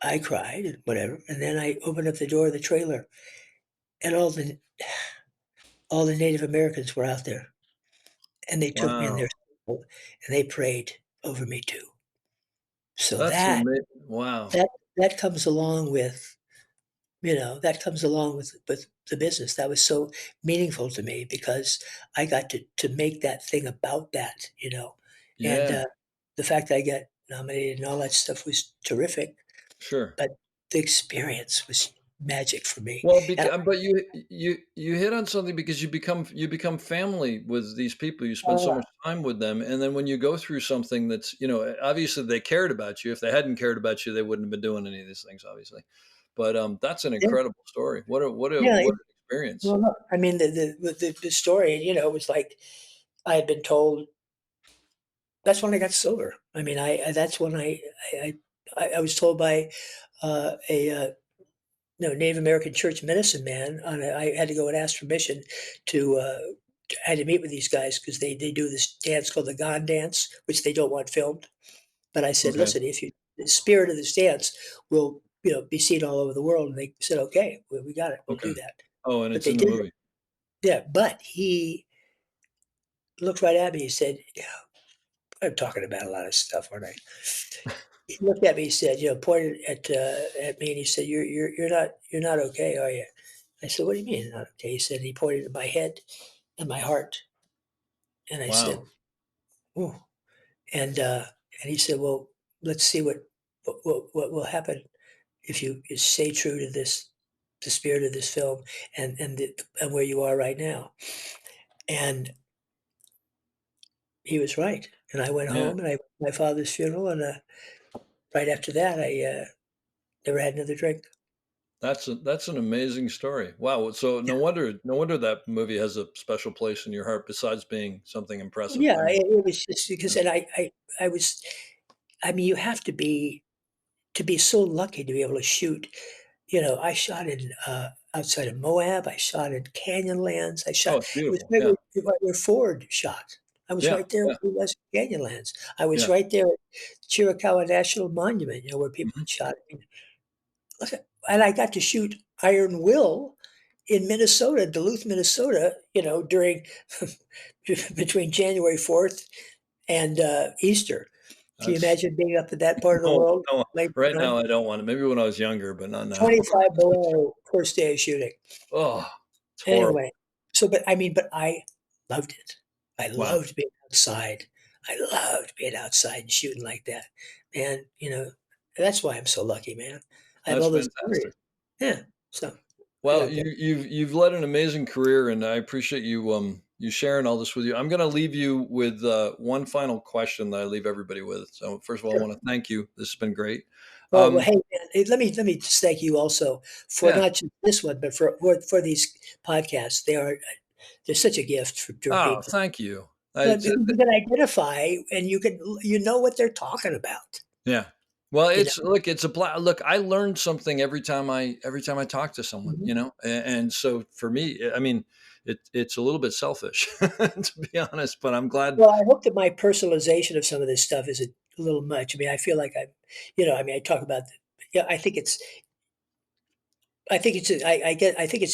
I cried and whatever, and then I opened up the door of the trailer, and all the Native Americans were out there, and they took me in Wow. their circle, and they prayed over me too. So That's amazing. Wow. that that comes along with, that comes along with the business. That was so meaningful to me because I got to make that thing about that, and, Yeah, the fact that I got nominated and all that stuff was terrific, sure. but the experience was magic for me, Well, and but you hit on something because you become family with these people. You spend so uh, much time with them, and then when you go through something that's obviously they cared about you. If they hadn't cared about you, they wouldn't have been doing any of these things, obviously. But that's an yeah, incredible story. yeah, What an experience. well, look, I mean, the story, was like I had been told that's when I got sober. I mean, that's when I I was told by, a, no, Native American church medicine man. I had to go and ask permission to. I had to meet with these guys because they do this dance called the Gone Dance, which they don't want filmed. But I said, Okay. listen, if you the spirit of this dance will be seen all over the world, and they said, okay, we got it, we'll Okay. do that. Oh, and But it's they in the did it. movie. Yeah. But he looked right at me. He said, yeah, I'm talking about a lot of stuff, aren't I? He looked at me. He said, pointed at me, and he said, you're not okay, are you? I said, "What do you mean not okay?" He said, he pointed at my head and my heart, and I said, Wow. "Ooh." And he said, "Well, let's see what will happen if you stay true to the spirit of this film and where you are right now." And he was right. And I went Yeah. home and I went to my father's funeral, and right after that, I never had another drink. That's an amazing story. Wow. So no wonder that movie has a special place in your heart besides being something impressive. Yeah, I mean, it was just because, yeah. and I was, I mean, you have to be so lucky to be able to shoot. I shot in outside of Moab. I shot in Canyonlands. Oh, It it's was beautiful. right Yeah. where Ford shot. I was Yeah. right there Yeah. where he was in Canyonlands. I was Yeah. right there at Chiricahua National Monument, where people Mhm. had shot. I mean, look and I got to shoot Iron Will in Minnesota, Duluth, Minnesota. During between January 4th and Easter. Can you That's imagine being up in that part of the no, world no. late Right night? now, I don't want to. Maybe when I was younger, but not now. 25 below first day of shooting. Oh, it's horrible. Anyway, but I loved it. I Wow. loved being outside. I loved being outside and shooting like that. Man, that's why I'm so lucky, man. I have That's all those stories. fantastic. Yeah. So I Well, got that. you've led an amazing career, and I appreciate you sharing all this with you. I'm going to leave you with one final question that I leave everybody with. So first of all, I Sure. want to thank you. This has been great. Well, Um, hey, man, let me just thank you also for yeah. not just this one, but for these podcasts. They're such a gift for Oh, people. thank you. But you can identify and you know what they're talking about. Yeah. Well, You know. look. I learned something every time I talk to someone. Mhm. And so for me, I mean, it's a little bit selfish to be honest, but I'm glad. Well, I hope that my personalization of some of this stuff isn't a little much. I mean, I feel like I talk about, yeah, I think it's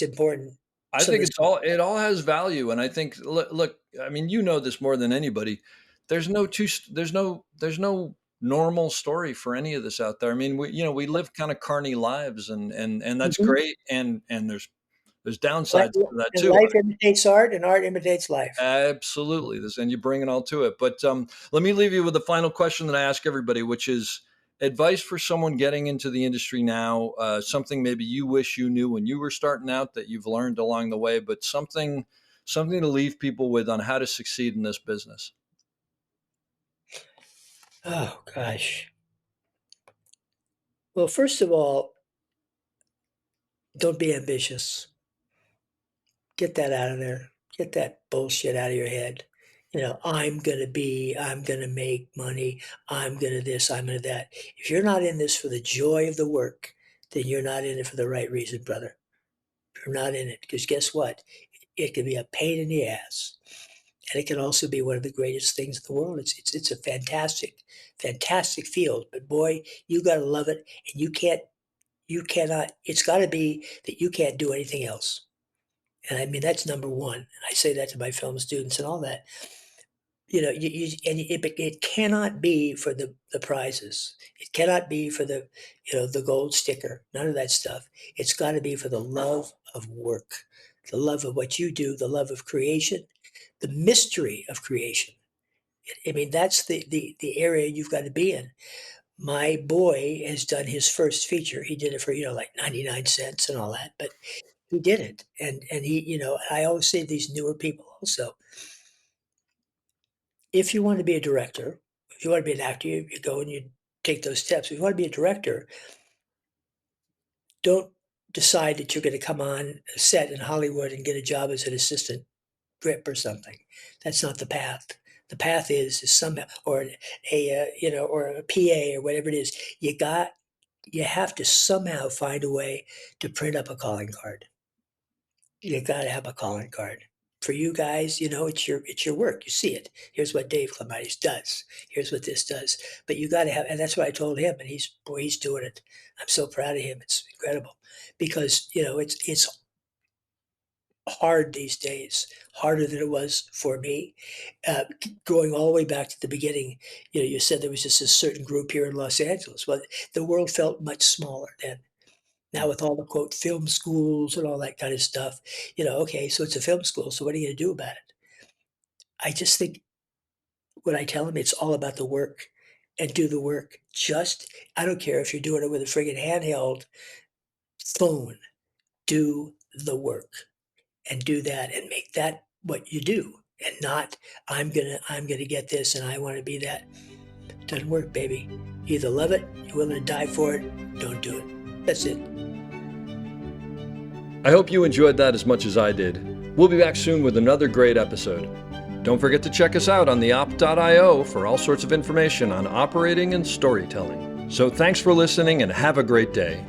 important I So think this, it all has value, and I think look, I mean, you know this more than anybody. There's no normal story for any of this out there. I mean, we live kind of carny lives, and that's Mhm. great, and there's downsides to that And too. life imitates art, and art imitates life. Absolutely, and you bring it all to it. But let me leave you with the final question that I ask everybody, which is advice for someone getting into the industry now. Something maybe you wish you knew when you were starting out that you've learned along the way, but something to leave people with on how to succeed in this business. Oh gosh. Well, first of all, don't be ambitious. Get that out of there. Get that bullshit out of your head. I'm gonna make money, I'm gonna this, I'm gonna that. If you're not in this for the joy of the work, then you're not in it for the right reason, brother. You're not in it because guess what? It can be a pain in the ass, and it can also be one of the greatest things in the world. It's a fantastic field, but boy, you got to love it, and you cannot. It's got to be that you can't do anything else. And I mean, that's number one. And I say that to my film students and all that. It cannot be for the prizes. It cannot be for the gold sticker. None of that stuff. It's got to be for the love of work, the love of what you do, the love of creation, the mystery of creation. I mean, that's the area you've got to be in. My boy has done his first feature. He did it for, like 99 cents and all that, but he did it. And he, I always say to these newer people also, if you want to be a director, if you want to be an actor, you go and you take those steps. If you want to be a director, don't decide that you're going to come on a set in Hollywood and get a job as an assistant grip or something. That's not the path. The path is somehow, or or a PA or whatever it is. You have to somehow find a way to print up a calling card. You got to have a calling card. For you guys, it's your work. You see it. Here's what Dave Clemitis does. Here's what this does. But you got to have, and that's what I told him. And he's doing it. I'm so proud of him. It's incredible because it's hard these days, harder than it was for me. Going all the way back to the beginning, you said there was just a certain group here in Los Angeles. Well, the world felt much smaller then. Now with all the quote film schools and all that kind of stuff, okay, so it's a film school. So what are you going to do about it? I just think when I tell them it's all about the work and do the work. I don't care if you're doing it with a friggin' handheld phone, do the work and do that and make that what you do and not, I'm gonna get this and I want to be that. Doesn't work, baby. You either love it, you're willing to die for it, don't do it. That's it. I hope you enjoyed that as much as I did. We'll be back soon with another great episode. Don't forget to check us out on theop.io for all sorts of information on operating and storytelling. So thanks for listening and have a great day.